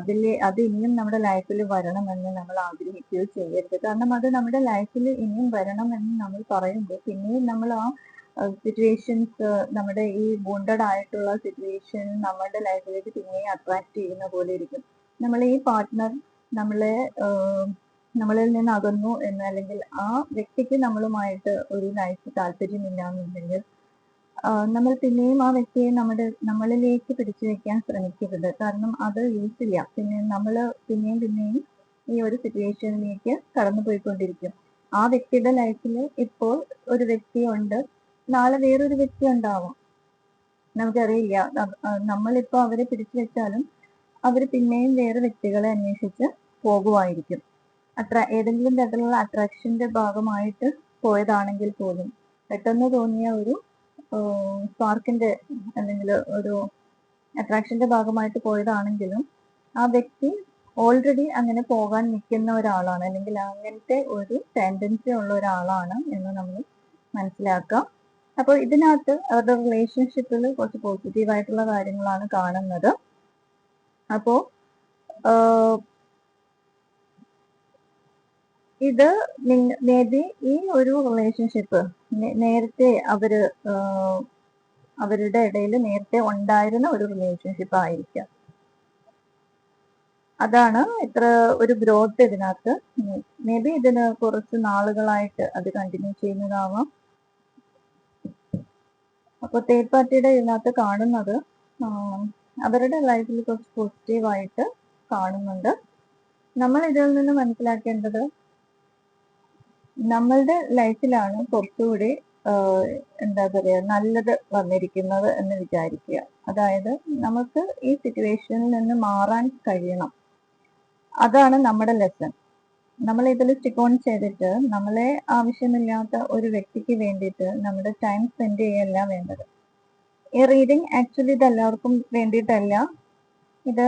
അത് ഇനിയും നമ്മുടെ ലൈഫിൽ വരണമെന്ന് നമ്മൾ ആഗ്രഹിക്കുകയോ ചെയ്യരുത്. കാരണം അത് നമ്മുടെ ലൈഫിൽ ഇനിയും വരണമെന്ന് നമ്മൾ പറയുമ്പോൾ പിന്നെയും നമ്മൾ ആ സിറ്റുവേഷൻസ്, നമ്മുടെ ഈ ബോണ്ടഡ് ആയിട്ടുള്ള സിറ്റുവേഷൻ നമ്മുടെ ലൈഫിലേക്ക് പിന്നെയും അട്രാക്ട് ചെയ്യുന്ന പോലെ ഇരിക്കും. നമ്മളെ ഈ പാർട്ട്ണർ നമ്മളിൽ നിന്ന് അകന്നു എന്ന്, അല്ലെങ്കിൽ ആ വ്യക്തിക്ക് നമ്മളുമായിട്ട് ഒരു ലൈഫ് താല്പര്യമില്ല എന്നുണ്ടെങ്കിൽ നമ്മൾ പിന്നെയും ആ വ്യക്തിയെ നമ്മളിലേക്ക് പിടിച്ചു വെക്കാൻ ശ്രമിക്കരുത്. കാരണം അത് യൂസില്ല. പിന്നെ നമ്മൾ പിന്നെയും ഈ ഒരു സിറ്റുവേഷനിലേക്ക് കടന്നുപോയിക്കൊണ്ടിരിക്കും. ആ വ്യക്തിയുടെ ലൈഫിൽ ഇപ്പോൾ ഒരു വ്യക്തിയുണ്ട്, നാളെ വേറൊരു വ്യക്തി ഉണ്ടാവാം, നമുക്കറിയില്ല. നമ്മളിപ്പോൾ അവരെ പിടിച്ചു വെച്ചാലും അവർ പിന്നെയും വേറെ വ്യക്തികളെ അന്വേഷിച്ച് പോകുമായിരിക്കും. ഏതെങ്കിലും തരത്തിലുള്ള അട്രാക്ഷന്റെ ഭാഗമായിട്ട് പോയതാണെങ്കിൽ പോലും, പെട്ടെന്ന് തോന്നിയ ഒരു സ്പാർക്കിന്റെ അല്ലെങ്കിൽ ഒരു അട്രാക്ഷന്റെ ഭാഗമായിട്ട് പോയതാണെങ്കിലും ആ വ്യക്തി ഓൾറെഡി അങ്ങനെ പോകാൻ നിൽക്കുന്ന ഒരാളാണ്, അല്ലെങ്കിൽ അങ്ങനത്തെ ഒരു ടെൻഡൻസി ഉള്ള ഒരാളാണ് എന്ന് നമ്മൾ മനസ്സിലാക്കാം. അപ്പോൾ ഇതിനകത്ത് അവരുടെ റിലേഷൻഷിപ്പിൽ കുറച്ച് പോസിറ്റീവായിട്ടുള്ള കാര്യങ്ങളാണ് കാണുന്നത്. അപ്പോൾ ഇത് മേ ബി ഈ ഒരു റിലേഷൻഷിപ്പ് നേരത്തെ അവരുടെ ഇടയിൽ നേരത്തെ ഉണ്ടായിരുന്ന ഒരു റിലേഷൻഷിപ്പ് ആയിരിക്കാം. അതാണ് ഇത്ര ഒരു ഗ്രോത്ത് ഇതിനകത്ത്. മേ ബി ഇതിന് കുറച്ച് നാളുകളായിട്ട് അത് കണ്ടിന്യൂ ചെയ്യുന്നതാവാം. അപ്പോൾ തേർഡ് പാർട്ടിയുടെ ഇതിനകത്ത് കാണുന്നത് അവരുടെ ലൈഫിൽ കുറച്ച് പോസിറ്റീവായിട്ട് കാണുന്നുണ്ട്. നമ്മൾ ഇതിൽ നിന്ന് മനസ്സിലാക്കേണ്ടത് നമ്മളുടെ ലൈഫിലാണ് കുറച്ചുകൂടി എന്താ പറയുക നല്ലത് വന്നിരിക്കുന്നത് എന്ന് വിചാരിക്കുക. അതായത് നമുക്ക് ഈ സിറ്റുവേഷനിൽ നിന്ന് മാറാൻ കഴിയണം. അതാണ് നമ്മുടെ ലെസൺ. നമ്മൾ ഇതിൽ സ്റ്റിക്ക് ഓൺ ചെയ്തിട്ട് നമ്മളെ ആവശ്യമില്ലാത്ത ഒരു വ്യക്തിക്ക് വേണ്ടിയിട്ട് നമ്മുടെ ടൈം സ്പെൻഡ് ചെയ്യല്ല വേണ്ടത്. ഈ റീഡിങ് ആക്ച്വലി ഇത് എല്ലാവർക്കും വേണ്ടിയിട്ടല്ല. ഇത്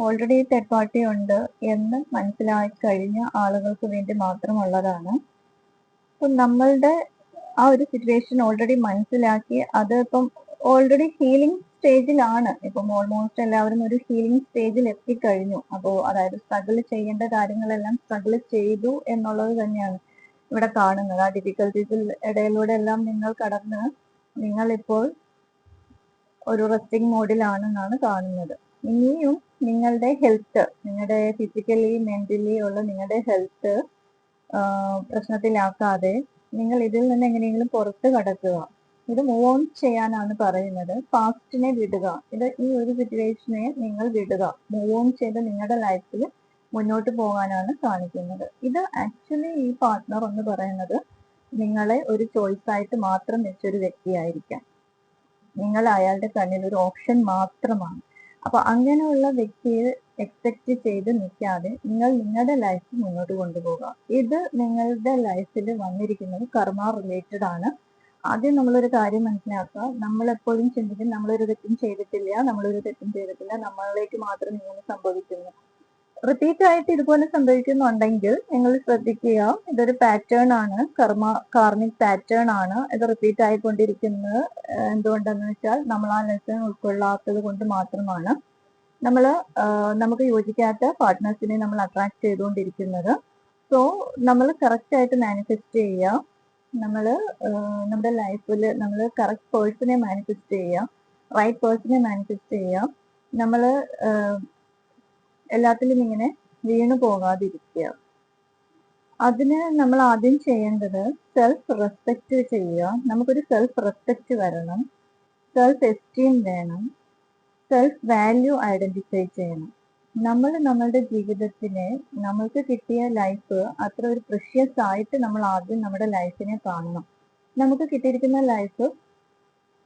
ഓൾറെഡി തേർഡ് പാർട്ടി ഉണ്ട് എന്ന് മനസ്സിലായി കഴിഞ്ഞ ആളുകൾക്ക് വേണ്ടി മാത്രമുള്ളതാണ്. അപ്പം നമ്മളുടെ ആ ഒരു സിറ്റുവേഷൻ ഓൾറെഡി മനസ്സിലാക്കി അത് ഇപ്പം ഓൾറെഡി ഹീലിംഗ് സ്റ്റേജിലാണ്. ഇപ്പം ഓൾമോസ്റ്റ് എല്ലാവരും ഒരു ഹീലിംഗ് സ്റ്റേജിൽ എത്തിക്കഴിഞ്ഞു. അപ്പോൾ അതായത് സ്ട്രഗിൾ ചെയ്യേണ്ട കാര്യങ്ങളെല്ലാം സ്ട്രഗിൾ ചെയ്തു എന്നുള്ളത് തന്നെയാണ് ഇവിടെ കാണുന്നത്. ആ ഡിഫിക്കൽട്ടീസിൽ ഇടയിലൂടെ എല്ലാം നിങ്ങൾ കടന്ന് നിങ്ങളിപ്പോൾ ഒരു റെസ്റ്റിംഗ് മോഡിലാണെന്നാണ് കാണുന്നത്. ഇനിയും നിങ്ങളുടെ ഹെൽത്ത്, നിങ്ങളുടെ ഫിസിക്കലി മെന്റലി ഉള്ള നിങ്ങളുടെ ഹെൽത്ത് പ്രശ്നത്തിലാക്കാതെ നിങ്ങൾ ഇതിൽ നിന്ന് എങ്ങനെയെങ്കിലും പുറത്ത് കടക്കുക. ഇത് മൂവ് ഓൺ ചെയ്യാനാണ് പറയുന്നത്. പാസ്റ്റിനെ വിടുക. ഈ ഒരു സിറ്റുവേഷനെ നിങ്ങൾ വിടുക. മൂവ് ഓൺ ചെയ്ത് നിങ്ങളുടെ ലൈഫിൽ മുന്നോട്ട് പോകാനാണ് കാണിക്കുന്നത്. ഇത് ആക്ച്വലി ഈ പാർട്ട്ണർ എന്ന് പറയുന്നത് നിങ്ങളെ ഒരു ചോയ്സ് ആയിട്ട് മാത്രം വെച്ചൊരു വ്യക്തിയായിരിക്കാം. നിങ്ങൾ അയാളുടെ കണ്ണിൽ ഒരു ഓപ്ഷൻ മാത്രമാണ്. അപ്പൊ അങ്ങനെയുള്ള വ്യക്തിയെ എക്സ്പെക്ട് ചെയ്ത് നിൽക്കാതെ നിങ്ങൾ നിങ്ങളുടെ ലൈഫ് മുന്നോട്ട് കൊണ്ടുപോകുക. ഇത് നിങ്ങളുടെ ലൈഫിൽ വന്നിരിക്കുന്നത് കർമ്മ റിലേറ്റഡ് ആണ്. ആദ്യം നമ്മളൊരു കാര്യം മനസ്സിലാക്കുക. നമ്മൾ എപ്പോഴും ചിന്തിക്കും നമ്മളൊരു തെറ്റും ചെയ്തിട്ടില്ല, നമ്മളിലേക്ക് മാത്രം ഇങ്ങനെ സംഭവിക്കുന്നു. റിപ്പീറ്റ് ആയിട്ട് ഇതുപോലെ സംഭവിക്കുന്നുണ്ടെങ്കിൽ നിങ്ങൾ ശ്രദ്ധിക്കുക, ഇതൊരു പാറ്റേൺ ആണ്, കാർമിക് പാറ്റേൺ ആണ്. ഇത് റിപ്പീറ്റ് ആയിക്കൊണ്ടിരിക്കുന്നത് എന്തുകൊണ്ടെന്ന് വെച്ചാൽ നമ്മൾ ആ ലെസൺ ഉൾക്കൊള്ളാത്തത് കൊണ്ട് മാത്രമാണ്. നമുക്ക് യോജിക്കാത്ത പാർട്ട്നേഴ്സിനെ നമ്മൾ അട്രാക്ട് ചെയ്തുകൊണ്ടിരിക്കുന്നത്. സോ നമ്മൾ കറക്റ്റ് ആയിട്ട് മാനിഫെസ്റ്റ് ചെയ്യുക. നമ്മുടെ ലൈഫിൽ നമ്മൾ കറക്റ്റ് പേഴ്സണെ മാനിഫെസ്റ്റ് ചെയ്യുക, റൈറ്റ് പേഴ്സണെ മാനിഫെസ്റ്റ് ചെയ്യുക. നമ്മൾ എല്ലാത്തിലും ഇങ്ങനെ വീണു പോകാതിരിക്കുക. അതിന് നമ്മൾ ആദ്യം ചെയ്യേണ്ടത് സെൽഫ് റെസ്പെക്റ്റ് ചെയ്യുക. നമുക്കൊരു സെൽഫ് റെസ്പെക്റ്റ് വരണം, സെൽഫ് എസ്റ്റീം വേണം, സെൽഫ് വാല്യൂ ഐഡന്റിഫൈ ചെയ്യണം. നമ്മളുടെ ജീവിതത്തിനെ, നമ്മൾക്ക് കിട്ടിയ ലൈഫ് അത്ര ഒരു പ്രഷ്യസ് ആയിട്ട് നമ്മൾ ആദ്യം നമ്മുടെ ലൈഫിനെ കാണണം. നമുക്ക് കിട്ടിയിരിക്കുന്ന ലൈഫ്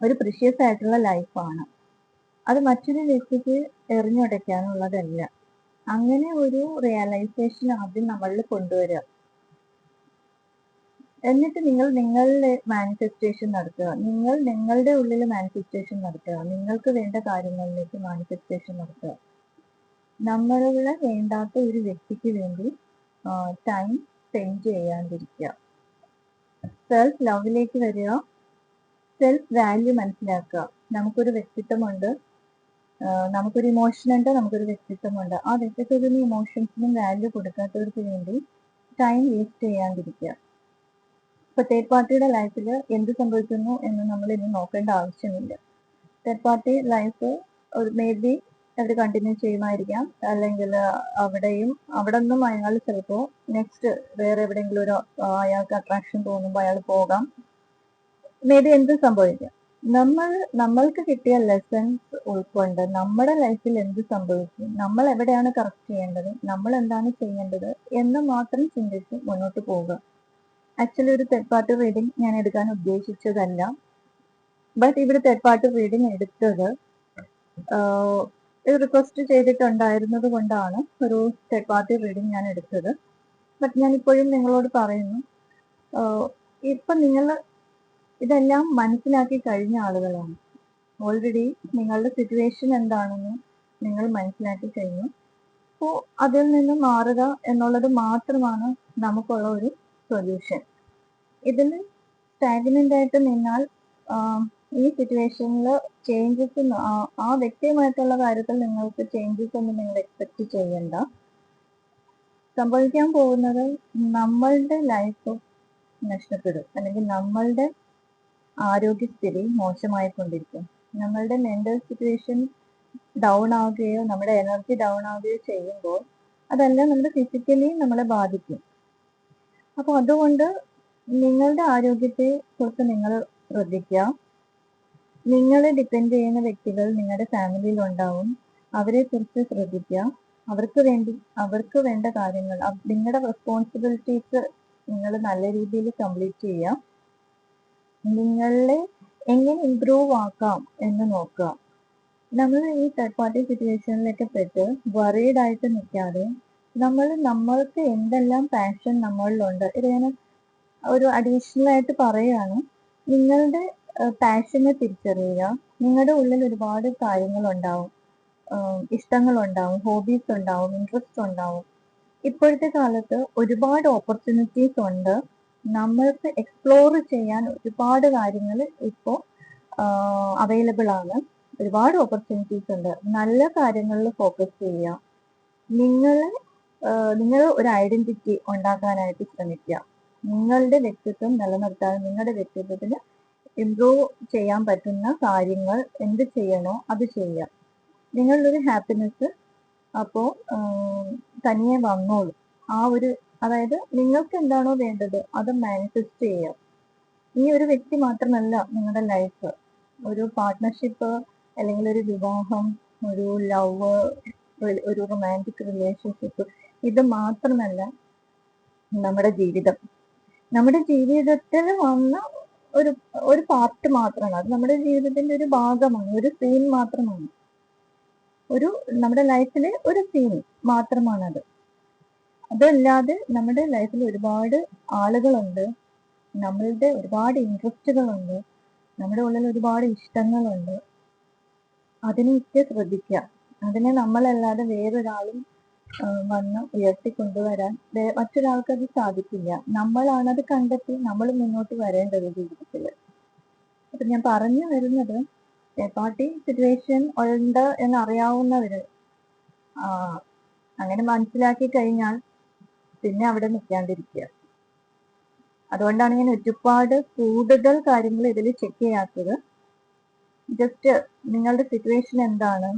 ഒരു പ്രഷ്യസ് ആയിട്ടുള്ള ലൈഫാണ്. അത് മറ്റൊരു വ്യക്തിക്ക് എറിഞ്ഞുടയ്ക്കാനുള്ളതല്ല. അങ്ങനെ ഒരു റിയലൈസേഷൻ ആദ്യം നമ്മളിൽ കൊണ്ടുവരിക. എന്നിട്ട് നിങ്ങൾ നിങ്ങളുടെ മാനിഫെസ്റ്റേഷൻ നടത്തുക. നിങ്ങളുടെ ഉള്ളിൽ മാനിഫെസ്റ്റേഷൻ നടത്തുക. നിങ്ങൾക്ക് വേണ്ട കാര്യങ്ങളിലേക്ക് മാനിഫെസ്റ്റേഷൻ നടത്തുക. നമ്മളുടെ വേണ്ടാത്ത ഒരു വ്യക്തിക്ക് വേണ്ടി ടൈം സ്പെൻഡ് ചെയ്യാണ്ടിരിക്കുക. സെൽഫ് ലവിലേക്ക് വരിക. സെൽഫ് വാല്യൂ മനസ്സിലാക്കുക. നമുക്കൊരു വ്യക്തിത്വമുണ്ട്, നമുക്കൊരു ഇമോഷൻ ഉണ്ട്, നമുക്കൊരു വ്യക്തിത്വമുണ്ട്. ആ വ്യക്തിത്വത്തിനും ഇമോഷൻസിനും വാല്യൂ കൊടുക്കാത്തവർക്ക് വേണ്ടി ടൈം വേസ്റ്റ് ചെയ്യാണ്ടിരിക്കുക. ഇപ്പൊ തേർഡ് പാർട്ടിയുടെ ലൈഫിൽ എന്ത് സംഭവിക്കുന്നു എന്ന് നമ്മൾ ഇനി നോക്കേണ്ട ആവശ്യമില്ല. Third party life may be അവർ കണ്ടിന്യൂ ചെയ്യുമായിരിക്കാം, അല്ലെങ്കിൽ അവിടെ നിന്നും അയാൾ ചിലപ്പോൾ നെക്സ്റ്റ് വേറെ എവിടെയെങ്കിലും അയാൾക്ക് അട്രാക്ഷൻ തോന്നുമ്പോൾ അയാൾ പോകാം. മേ ബി എന്ത് സംഭവിക്കാം. നമ്മൾക്ക് കിട്ടിയ ലെസൺസ് ഉൾക്കൊണ്ട് നമ്മുടെ ലൈഫിൽ എന്ത് സംഭവിക്കും, നമ്മൾ എവിടെയാണ് കറക്റ്റ് ചെയ്യേണ്ടത്, നമ്മൾ എന്താണ് ചെയ്യേണ്ടത് എന്ന് മാത്രം ചിന്തിച്ച് മുന്നോട്ട് പോവുക. ആക്ച്വലി ഒരു തേർഡ് പാർട്ടി റീഡിംഗ് ഞാൻ എടുക്കാൻ ഉദ്ദേശിച്ചതല്ല. ബട്ട് ഇവിടെ തേർഡ് പാർട്ടി റീഡിംഗ് എടുത്തത് റിക്വസ്റ്റ് ചെയ്തിട്ടുണ്ടായിരുന്നത് കൊണ്ടാണ് ഒരു തേർഡ് പാർട്ടി റീഡിംഗ് ഞാൻ എടുത്തത്. ബട്ട് ഞാൻ ഇപ്പോഴും നിങ്ങളോട് പറയുന്നു, ഇപ്പം നിങ്ങൾ ഇതെല്ലാം മനസ്സിലാക്കി കഴിഞ്ഞ ആളുകളാണ്. ഓൾറെഡി നിങ്ങളുടെ സിറ്റുവേഷൻ എന്താണെന്ന് നിങ്ങൾ മനസ്സിലാക്കി കഴിഞ്ഞു. അപ്പോൾ അതിൽ നിന്ന് മാറുക എന്നുള്ളത് മാത്രമാണ് നമുക്കുള്ള ഒരു സൊല്യൂഷൻ. ഇതിൽ സ്റ്റാഗ്നന്റ് ആയിട്ട് നിന്നാൽ ഈ സിറ്റുവേഷനിൽ ചേഞ്ചസ്, ആ വ്യക്തിയുമായിട്ടുള്ള കാര്യത്തിൽ നിങ്ങൾക്ക് ചേഞ്ചസ് ഒന്നും നിങ്ങൾ എക്സ്പെക്ട് ചെയ്യണ്ട. സംഭവിക്കാൻ പോകുന്നത് നമ്മളുടെ ലൈഫ് നഷ്ടപ്പെടും, അല്ലെങ്കിൽ നമ്മളുടെ ആരോഗ്യസ്ഥിതി മോശമായിക്കൊണ്ടിരിക്കും. നമ്മളുടെ മെന്റൽ സിറ്റുവേഷൻ ഡൗൺ ആവുകയോ നമ്മുടെ എനർജി ഡൗൺ ആവുകയോ ചെയ്യുമ്പോൾ അതെല്ലാം നമ്മുടെ ഫിസിക്കലി നമ്മളെ ബാധിക്കും. അപ്പോൾ അതുകൊണ്ട് നിങ്ങളുടെ ആരോഗ്യത്തെ കുറിച്ച് നിങ്ങൾ ശ്രദ്ധിക്കുക. നിങ്ങളെ ഡിപ്പെൻഡ് ചെയ്യുന്ന വ്യക്തികൾ നിങ്ങളുടെ ഫാമിലിയിൽ ഉണ്ടാവും. അവരെ കുറിച്ച് ശ്രദ്ധിക്കുക. അവർക്ക് വേണ്ട കാര്യങ്ങൾ നിങ്ങളുടെ റെസ്പോൺസിബിലിറ്റീസ് നിങ്ങൾ നല്ല രീതിയിൽ കംപ്ലീറ്റ് ചെയ്യുക. നിങ്ങളെ എങ്ങനെ ഇംപ്രൂവ് ആക്കാം എന്ന് നോക്കുക. നമ്മൾ ഈ തേർഡ് പാർട്ടി സിറ്റുവേഷനിലൊക്കെ പെട്ട് വറീഡ് ആയിട്ട് നിൽക്കാതെ നമ്മൾക്ക് എന്തെല്ലാം പാഷൻ നമ്മളിലുണ്ട്, ഇത് ഞാൻ ഒരു അഡീഷണൽ ആയിട്ട് പറയുകയാണ്. നിങ്ങളുടെ പാഷനെ തിരിച്ചറിയുക. നിങ്ങളുടെ ഉള്ളിൽ ഒരുപാട് കാര്യങ്ങളുണ്ടാവും, ഇഷ്ടങ്ങളുണ്ടാവും, ഹോബീസ് ഉണ്ടാവും, ഇൻട്രസ്റ്റ് ഉണ്ടാവും. ഇപ്പോഴത്തെ കാലത്ത് ഒരുപാട് ഓപ്പർച്യൂണിറ്റീസ് ഉണ്ട്. നമ്മൾക്ക് എക്സ്പ്ലോർ ചെയ്യാൻ ഒരുപാട് കാര്യങ്ങൾ ഇപ്പോൾ അവൈലബിൾ ആണ്. ഒരുപാട് ഓപ്പർച്യൂണിറ്റീസ് ഉണ്ട്. നല്ല കാര്യങ്ങളിൽ ഫോക്കസ് ചെയ്യുക. നിങ്ങൾ ഒരു ഐഡന്റിറ്റി ഉണ്ടാക്കാനായിട്ട് ശ്രമിക്കുക. നിങ്ങളുടെ വ്യക്തിത്വം നിലനിർത്താൻ, നിങ്ങളുടെ വ്യക്തിത്വത്തിന് ഇംപ്രൂവ് ചെയ്യാൻ പറ്റുന്ന കാര്യങ്ങൾ എന്ത് ചെയ്യണോ അത് ചെയ്യുക. നിങ്ങളുടെ ഒരു ഹാപ്പിനെസ് അപ്പോൾ തനിയെ വന്നോളൂ. അതായത് നിങ്ങൾക്ക് എന്താണോ വേണ്ടത് അത് മാനിഫെസ്റ്റ് ചെയ്യുക. ഈ ഒരു വ്യക്തി മാത്രമല്ല നിങ്ങളുടെ ലൈഫ്. ഒരു പാർട്ട്ണർഷിപ്പ്, അല്ലെങ്കിൽ ഒരു വിവാഹം, ഒരു ലവ്, ഒരു റൊമാൻറ്റിക് റിലേഷൻഷിപ്പ്, ഇത് മാത്രമല്ല നമ്മുടെ ജീവിതം. നമ്മുടെ ജീവിതത്തിൽ വന്ന ഒരു പാർട്ട് മാത്രമാണ് അത്. നമ്മുടെ ജീവിതത്തിന്റെ ഒരു ഭാഗമാണ്, ഒരു സീൻ മാത്രമാണ്. നമ്മുടെ ലൈഫിലെ ഒരു സീൻ മാത്രമാണത്. അതല്ലാതെ നമ്മുടെ ലൈഫിൽ ഒരുപാട് ആളുകളുണ്ട്, നമ്മളുടെ ഒരുപാട് ഇൻട്രസ്റ്റുകളുണ്ട്, നമ്മുടെ ഉള്ളിൽ ഒരുപാട് ഇഷ്ടങ്ങളുണ്ട്. അതിനെയൊക്കെ ശ്രദ്ധിക്കുക. അതിനെ നമ്മളല്ലാതെ വേറൊരാളും വന്ന് ഉയർത്തിക്കൊണ്ടുവരാൻ മറ്റൊരാൾക്ക് അത് സാധിക്കില്ല. നമ്മളാണത് കണ്ടെത്തി നമ്മൾ മുന്നോട്ട് വരേണ്ടത് ജീവിതത്തിൽ. അപ്പൊ ഞാൻ പറഞ്ഞു വരുന്നത്, പാർട്ടി സിറ്റുവേഷൻ ഉണ്ട് എന്നറിയാവുന്നവര് അങ്ങനെ മനസ്സിലാക്കി കഴിഞ്ഞാൽ പിന്നെ അവിടെ നിൽക്കാണ്ടിരിക്കുക. അതുകൊണ്ടാണ് ഞാൻ ഒരുപാട് കൂടുതൽ കാര്യങ്ങൾ ഇതിൽ ചെക്ക് ചെയ്യാത്തത്. ജസ്റ്റ് നിങ്ങളുടെ സിറ്റുവേഷൻ എന്താണ്,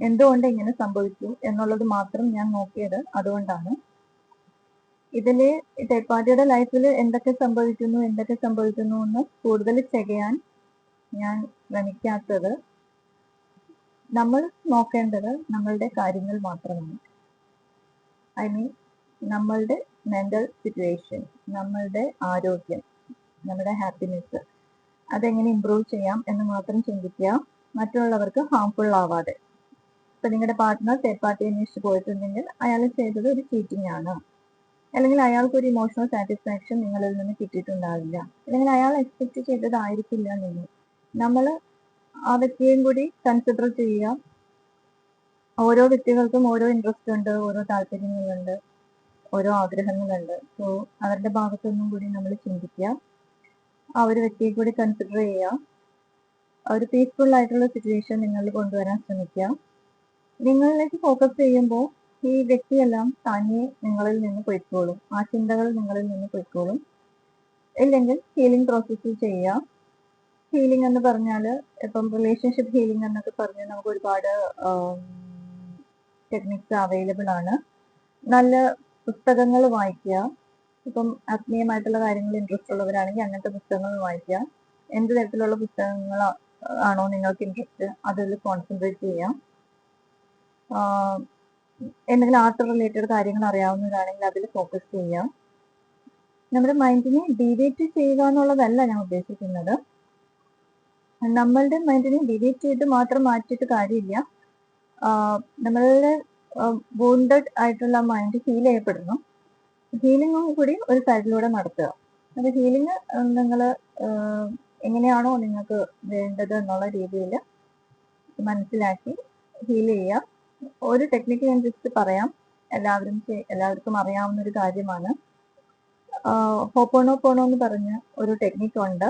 എന്തുകൊണ്ട് ഇങ്ങനെ സംഭവിച്ചു എന്നുള്ളത് മാത്രം ഞാൻ നോക്കിയത് അതുകൊണ്ടാണ്. ഇതില് തേർഡ് പാർട്ടിയുടെ ലൈഫിൽ എന്തൊക്കെ സംഭവിക്കുന്നു എന്ന് കൂടുതൽ ചെക്ക് ചെയ്യാൻ ഞാൻ ശ്രമിക്കാത്തത്. നമ്മൾ നോക്കേണ്ടത് നമ്മളുടെ കാര്യങ്ങൾ മാത്രമാണ്. ഐ മീൻ നമ്മളുടെ മെന്റൽ സിറ്റുവേഷൻ, നമ്മളുടെ ആരോഗ്യം, നമ്മുടെ ഹാപ്പിനെസ്, അതെങ്ങനെ ഇംപ്രൂവ് ചെയ്യാം എന്ന് മാത്രം ചിന്തിക്കുക. മറ്റുള്ളവർക്ക് ഹാംഫുൾ ആവാതെ. ഇപ്പൊ നിങ്ങളുടെ പാർട്ട്ണർ തേർഡ് പാർട്ടി അന്വേഷിച്ച് പോയിട്ടുണ്ടെങ്കിൽ അയാൾ ചെയ്തത് ഒരു ചീറ്റിംഗ് ആണ്, അല്ലെങ്കിൽ അയാൾക്ക് ഒരു ഇമോഷണൽ സാറ്റിസ്ഫാക്ഷൻ നിങ്ങളിൽ നിന്ന് കിട്ടിയിട്ടുണ്ടാവില്ല, അല്ലെങ്കിൽ അയാൾ എക്സ്പെക്ട് ചെയ്തതായിരിക്കില്ല നിങ്ങൾ. നമ്മൾ ആ വ്യക്തിയെയും കൂടി കൺസിഡർ ചെയ്യുക. ഓരോ വ്യക്തികൾക്കും ഓരോ ഇൻട്രസ്റ്റ് ഉണ്ട്, ഓരോ താല്പര്യങ്ങളുണ്ട്, ഓരോ ആഗ്രഹങ്ങളുണ്ട്. സോ അവരുടെ ഭാഗത്തുനിന്നും കൂടി നമ്മൾ ചിന്തിക്കുക. ആ ഒരു വ്യക്തിയെ കൂടി കൺസിഡർ ചെയ്യുക. ഒരു പീസ്ഫുൾ ആയിട്ടുള്ള സിറ്റുവേഷൻ നിങ്ങളിൽ കൊണ്ടുവരാൻ ശ്രമിക്കുക. നിങ്ങളിലേക്ക് ഫോക്കസ് ചെയ്യുമ്പോൾ ഈ വ്യക്തിയെല്ലാം തന്നെ നിങ്ങളിൽ നിന്ന് പൊയ്ക്കോളും, ആ ചിന്തകൾ നിങ്ങളിൽ നിന്ന് പൊയ്ക്കോളും. ഇല്ലെങ്കിൽ ഹീലിംഗ് പ്രോസസ്സിൽ ചെയ്യുക. ഹീലിംഗ് എന്ന് പറഞ്ഞാൽ ഇപ്പം റിലേഷൻഷിപ്പ് ഹീലിംഗ് എന്നൊക്കെ പറഞ്ഞ് നമുക്ക് ഒരുപാട് ടെക്നിക്സ് അവൈലബിൾ ആണ്. നല്ല പുസ്തകങ്ങൾ വായിക്കുക. ഇപ്പം ആത്മീയമായിട്ടുള്ള കാര്യങ്ങൾ ഇൻട്രസ്റ്റ് ഉള്ളവരാണെങ്കിൽ അങ്ങനത്തെ പുസ്തകങ്ങൾ വായിക്കുക. എന്ത് തരത്തിലുള്ള പുസ്തകങ്ങൾ ആണോ നിങ്ങൾക്ക് ഇൻട്രസ്റ്റ് അതിൽ കോൺസെൻട്രേറ്റ് ചെയ്യാം. എന്തെങ്കിലും ആർട്ട് റിലേറ്റഡ് കാര്യങ്ങൾ അറിയാവുന്നവരാണെങ്കിൽ അതിൽ ഫോക്കസ് ചെയ്യാം. നമ്മുടെ മൈൻഡിനെ ഡീവിയേറ്റ് ചെയ്യുക എന്നുള്ളതല്ല ഞാൻ ഉദ്ദേശിക്കുന്നത്. നമ്മളുടെ മൈൻഡിനെ ഡീവിയേറ്റ് ചെയ്ത് മാത്രം മാറ്റിയിട്ട് കാര്യമില്ല. നമ്മളുടെ വോണ്ടഡ് ആയിട്ടുള്ള മൈൻഡ് ഹീൽ ചെയ്യപ്പെടുന്നു. ഹീലിംഗും കൂടി ഒരു സൈഡിലൂടെ നടത്തുക. അത് ഹീലിംഗ് നിങ്ങൾ എങ്ങനെയാണോ നിങ്ങൾക്ക് വേണ്ടത് എന്നുള്ള രീതിയിൽ മനസ്സിലാക്കി ഹീൽ ചെയ്യുക. ഒരു ടെക്നിക്ക് ഞാൻ ജസ്റ്റ് പറയാം, എല്ലാവർക്കും അറിയാവുന്ന ഒരു കാര്യമാണ്. ഹോപ്പോണോപോണോ എന്ന് പറഞ്ഞ ഒരു ടെക്നിക്ക് ഉണ്ട്.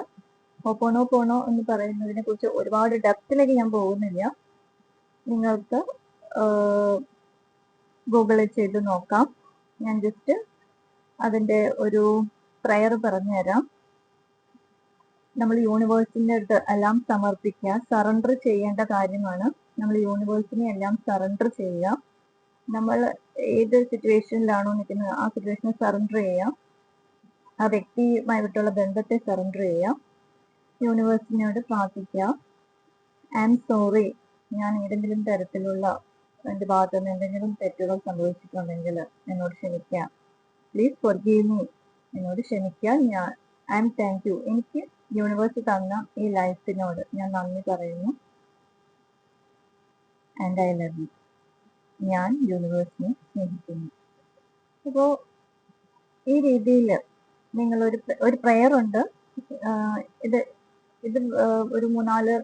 ഹോപ്പോണോപോണോ എന്ന് പറയുന്നതിനെ കുറിച്ച് ഒരുപാട് ഡെപ്തിലേക്ക് ഞാൻ പോകുന്നില്ല. നിങ്ങൾക്ക് ഗൂഗിളിൽ ചെയ്ത് നോക്കാം. ഞാൻ ജസ്റ്റ് അതിൻ്റെ ഒരു പ്രയർ പറഞ്ഞു തരാം. നമ്മൾ യൂണിവേഴ്സിന്റെ അടുത്ത് എല്ലാം സമർപ്പിക്കുക. സറണ്ടർ ചെയ്യേണ്ട കാര്യമാണ്. നമ്മൾ യൂണിവേഴ്സിനെ എല്ലാം സറണ്ടർ ചെയ്യുക. നമ്മൾ ഏത് സിറ്റുവേഷനിലാണോ നിൽക്കുന്നത് ആ സിറ്റുവേഷനെ സറണ്ടർ ചെയ്യുക. ആ വ്യക്തിയുമായിട്ടുള്ള ബന്ധത്തെ സറണ്ടർ ചെയ്യുക. യൂണിവേഴ്സിനോട് പ്രാർത്ഥിക്കുക. ഐ ആം സോറി, ഞാൻ ഏതെങ്കിലും തരത്തിലുള്ള എൻ്റെ ഭാഗത്ത് നിന്ന് എന്തെങ്കിലും തെറ്റുകൾ സംഭവിച്ചിട്ടുണ്ടെങ്കിൽ എന്നോട് ക്ഷമിക്കാം. പ്ലീസ് ഫോർഗീവ് മീ, എന്നോട് ക്ഷമിക്കാൻ ഞാൻ ഐ ആം താങ്ക് യു, എനിക്ക് യൂണിവേഴ്സ് തന്ന ഈ ലൈഫിനോട് ഞാൻ നന്ദി പറയുന്നു. ആൻഡ് ഐ ലവ് യു, ഞാൻ യൂണിവേഴ്സിനെ സ്നേഹിക്കുന്നു. അപ്പോൾ ഈ രീതിയിൽ നിങ്ങൾ ഒരു പ്രെയർ ഉണ്ട്. ഇത് ഇത് ഒരു 3-4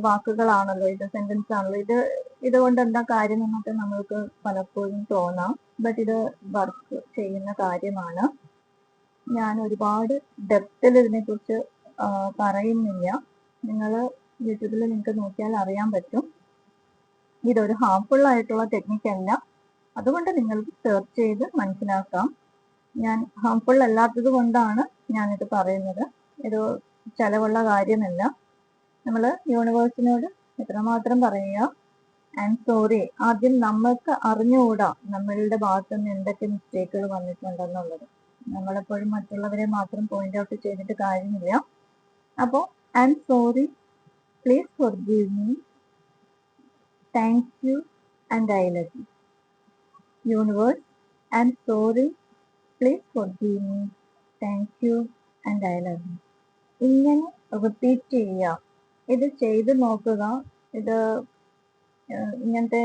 വാക്കുകളാണല്ലോ, ഇത് സെന്റൻസ് ആണല്ലോ. ഇതുകൊണ്ട് എന്താ കാര്യം എന്നൊക്കെ നമ്മൾക്ക് പലപ്പോഴും തോന്നാം. ബട്ട് ഇത് വർക്ക് ചെയ്യുന്ന കാര്യമാണ്. ഞാൻ ഒരുപാട് ഡെപ്തിൽ ഇതിനെക്കുറിച്ച് പറയുന്നില്ല. നിങ്ങൾ യൂട്യൂബിൽ നിങ്ങൾക്ക് നോക്കിയാൽ അറിയാൻ പറ്റും. ഇതൊരു ഹാർംഫുൾ ആയിട്ടുള്ള ടെക്നിക്ക് അല്ല, അതുകൊണ്ട് നിങ്ങൾക്ക് സെർച്ച് ചെയ്ത് മനസ്സിലാക്കാം. ഞാൻ ഹാർംഫുൾ അല്ലാത്തത് കൊണ്ടാണ് ഞാനിത് പറയുന്നത്. ഇത് ചെലവുള്ള കാര്യമല്ല. നമ്മൾ യൂണിവേഴ്സിനോട് എത്രമാത്രം പറയുക, ഐ ആം സോറി. ആദ്യം നമ്മൾക്ക് അറിഞ്ഞുകൂടാ നമ്മളുടെ ഭാഗത്തു നിന്ന് എന്തൊക്കെ മിസ്റ്റേക്കുകൾ വന്നിട്ടുണ്ടെന്നുള്ളത്. നമ്മളെപ്പോഴും മറ്റുള്ളവരെ മാത്രം പോയിന്റ് ഔട്ട് ചെയ്തിട്ട് കാര്യമില്ല. അപ്പോൾ I am sorry, please forgive me, thank you and I love you. Universe, I am sorry, please forgive me, thank you and I love you. ഇങ്ങനെ റിപ്പീറ്റ് ചെയ്യുക. ഇത് ചെയ്ത് നോക്കുക. ഇത് ഇങ്ങനത്തെ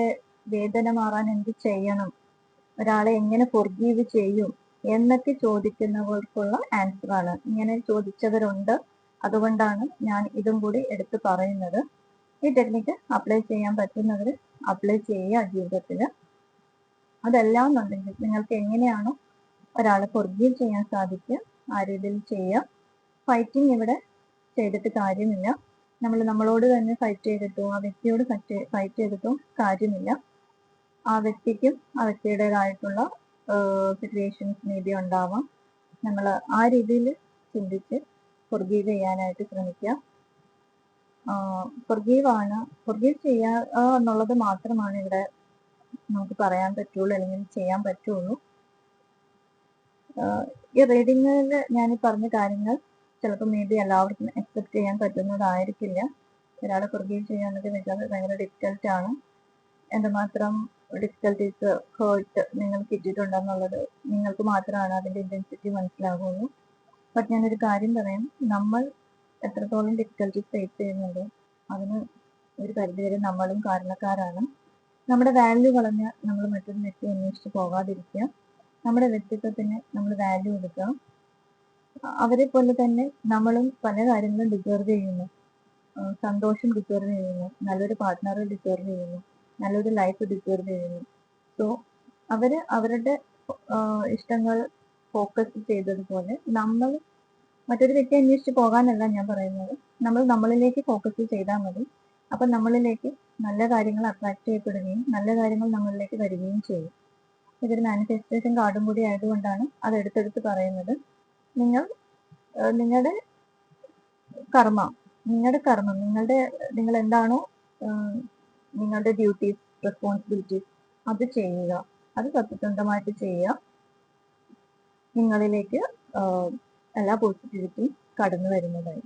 വേദന മാറാൻ എന്ത് ചെയ്യണം, ഒരാളെ എങ്ങനെ ഫോർഗീവ് ചെയ്യും എന്നൊക്കെ ചോദിക്കുന്നവർക്കുള്ള ആൻസർ ആണ്. ഇങ്ങനെ ചോദിച്ചവരുണ്ട്, അതുകൊണ്ടാണ് ഞാൻ ഇതും കൂടി എടുത്ത് പറയുന്നത്. ഈ ടെക്നിക്ക് അപ്ലൈ ചെയ്യാൻ പറ്റുന്നവർ അപ്ലൈ ചെയ്യുക ജീവിതത്തിൽ. അതെല്ലാം എന്നുണ്ടെങ്കിൽ നിങ്ങൾക്ക് എങ്ങനെയാണോ ഒരാളെ ഫോർഗീവ് ചെയ്യാൻ സാധിക്കുക ആ രീതിയിൽ ചെയ്യുക. ഫൈറ്റിംഗ് ഇവിടെ ചെയ്തിട്ട് കാര്യമില്ല. നമ്മൾ നമ്മളോട് തന്നെ ഫൈറ്റ് ചെയ്തിട്ടോ ആ വ്യക്തിയോട് ഫൈറ്റ് ചെയ്തിട്ടോ കാര്യമില്ല. ആ വ്യക്തിക്കും ആ വ്യക്തിയുടേതായിട്ടുള്ള സിറ്റുവേഷൻസ് മേ ബി ഉണ്ടാവാം. നമ്മൾ ആ രീതിയിൽ ചിന്തിച്ച് ഫോർഗീവ് ചെയ്യാനായിട്ട് ശ്രമിക്കുക. ഫോർഗീവ് ചെയ്യുക എന്നുള്ളത് മാത്രമാണ് ഇവിടെ നമുക്ക് പറയാൻ പറ്റുള്ളൂ, അല്ലെങ്കിൽ ചെയ്യാൻ പറ്റുള്ളൂ. ഈ റീഡിങ്ങിൽ ഞാൻ പറഞ്ഞ കാര്യങ്ങൾ ചിലപ്പോൾ മേ ബി എല്ലാവർക്കും അക്സെപ്റ്റ് ചെയ്യാൻ പറ്റുന്നതായിരിക്കില്ല. ഒരാളെ ഫോർഗീവ് ചെയ്യാനൊക്കെ വെച്ചാൽ ഭയങ്കര ഡിഫിക്കൽട്ടാണ്. എന്തുമാത്രം ഡിഫിക്കൽട്ടീസ് ഹേർട്ട് നിങ്ങൾക്ക് ഇട്ടിട്ടുണ്ടെന്നുള്ളത് നിങ്ങൾക്ക് മാത്രമാണ് അതിൻ്റെ ഇൻറ്റൻസിറ്റി മനസ്സിലാകുള്ളൂ. ബട്ട് ഞാനൊരു കാര്യം പറയാം, നമ്മൾ എത്രത്തോളം ഡിഫിക്കൽട്ടീസ് ഫേസ് ചെയ്യുന്നുണ്ടോ അതിന് ഒരു പരിധിവരെ നമ്മളും കാരണക്കാരാണ്. നമ്മുടെ വാല്യൂ കളഞ്ഞ് നമ്മൾ മറ്റൊരു വ്യക്തി അന്വേഷിച്ച് പോകാതിരിക്കുക. നമ്മുടെ വ്യക്തിത്വത്തിന് നമ്മൾ വാല്യൂ കൊടുക്കുക. അവരെ പോലെ തന്നെ നമ്മളും പല കാര്യങ്ങളും ഡിസേർവ് ചെയ്യുന്നു. സന്തോഷം ഡിസേർവ് ചെയ്യുന്നു, നല്ലൊരു പാർട്ട്ണറെ ഡിസേർവ് ചെയ്യുന്നു, നല്ലൊരു ലൈഫ് ഡിസേർവ് ചെയ്യുന്നു. സോ അവരുടെ ഇഷ്ടങ്ങൾ ഫോക്കസ് ചെയ്തതുപോലെ നമ്മൾ മറ്റൊരു വ്യക്തി അന്വേഷിച്ച് പോകാനല്ല ഞാൻ പറയുന്നത്. നമ്മൾ നമ്മളിലേക്ക് ഫോക്കസ് ചെയ്താൽ മതി. അപ്പം നമ്മളിലേക്ക് നല്ല കാര്യങ്ങൾ അട്രാക്ട് ചെയ്യപ്പെടുകയും നല്ല കാര്യങ്ങൾ നമ്മളിലേക്ക് വരികയും ചെയ്യും. ഇതൊരു മാനിഫെസ്റ്റേഷൻ കാർഡും കൂടി ആയതുകൊണ്ടാണ് അത് എടുത്തെടുത്ത് പറയുന്നത്. നിങ്ങളുടെ കർമ്മം, നിങ്ങൾ എന്താണോ നിങ്ങളുടെ ഡ്യൂട്ടീസ്, റെസ്പോൺസിബിലിറ്റീസ് അത് ചെയ്യുക. അത് സത്യസന്ധമായിട്ട് ചെയ്യുക. നിങ്ങളിലേക്ക് എല്ലാ പോസിറ്റിവിറ്റിയും കടന്നു വരുന്നതായി.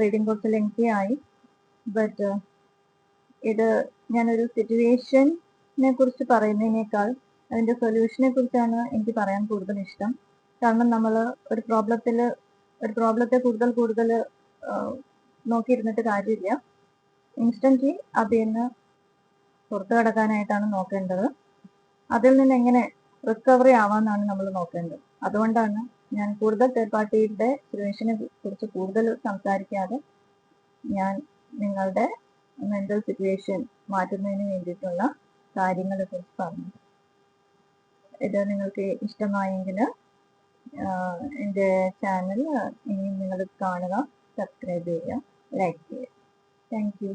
റീഡിങ് കുറച്ച് ലെങ്തി ആയി, ബട്ട് ഇത് ഞാനൊരു സിറ്റുവേഷനെ കുറിച്ച് പറയുന്നതിനേക്കാൾ അതിൻ്റെ സൊല്യൂഷനെ കുറിച്ചാണ് എനിക്ക് പറയാൻ കൂടുതൽ ഇഷ്ടം. കാരണം നമ്മൾ ഒരു പ്രോബ്ലത്തെ കൂടുതൽ നോക്കിയിരുന്നിട്ട് കാര്യമില്ല. ഇൻസ്റ്റന്റ്ലി അതിൽ നിന്ന് പുറത്തു കടക്കാനായിട്ടാണ് നോക്കേണ്ടത്. അതിൽ നിന്ന് എങ്ങനെ റിക്കവറി ആവാന്നാണ് നമ്മൾ നോക്കേണ്ടത്. അതുകൊണ്ടാണ് ഞാൻ കൂടുതൽ തേർഡ് പാർട്ടിയുടെ സിറ്റുവേഷനെ കുറിച്ച് കൂടുതൽ സംസാരിക്കാതെ ഞാൻ നിങ്ങളുടെ മെന്റൽ സിറ്റുവേഷൻ മാറ്റുന്നതിന് വേണ്ടിയിട്ടുള്ള കാര്യങ്ങളെ കുറിച്ച് പറഞ്ഞു. ഇത് നിങ്ങൾക്ക് ഇഷ്ടമായെങ്കിൽ എൻ്റെ ചാനൽ ഇനിയും നിങ്ങൾ കാണുക, സബ്സ്ക്രൈബ് ചെയ്യുക, ലൈക്ക് ചെയ്യുക. Thank you.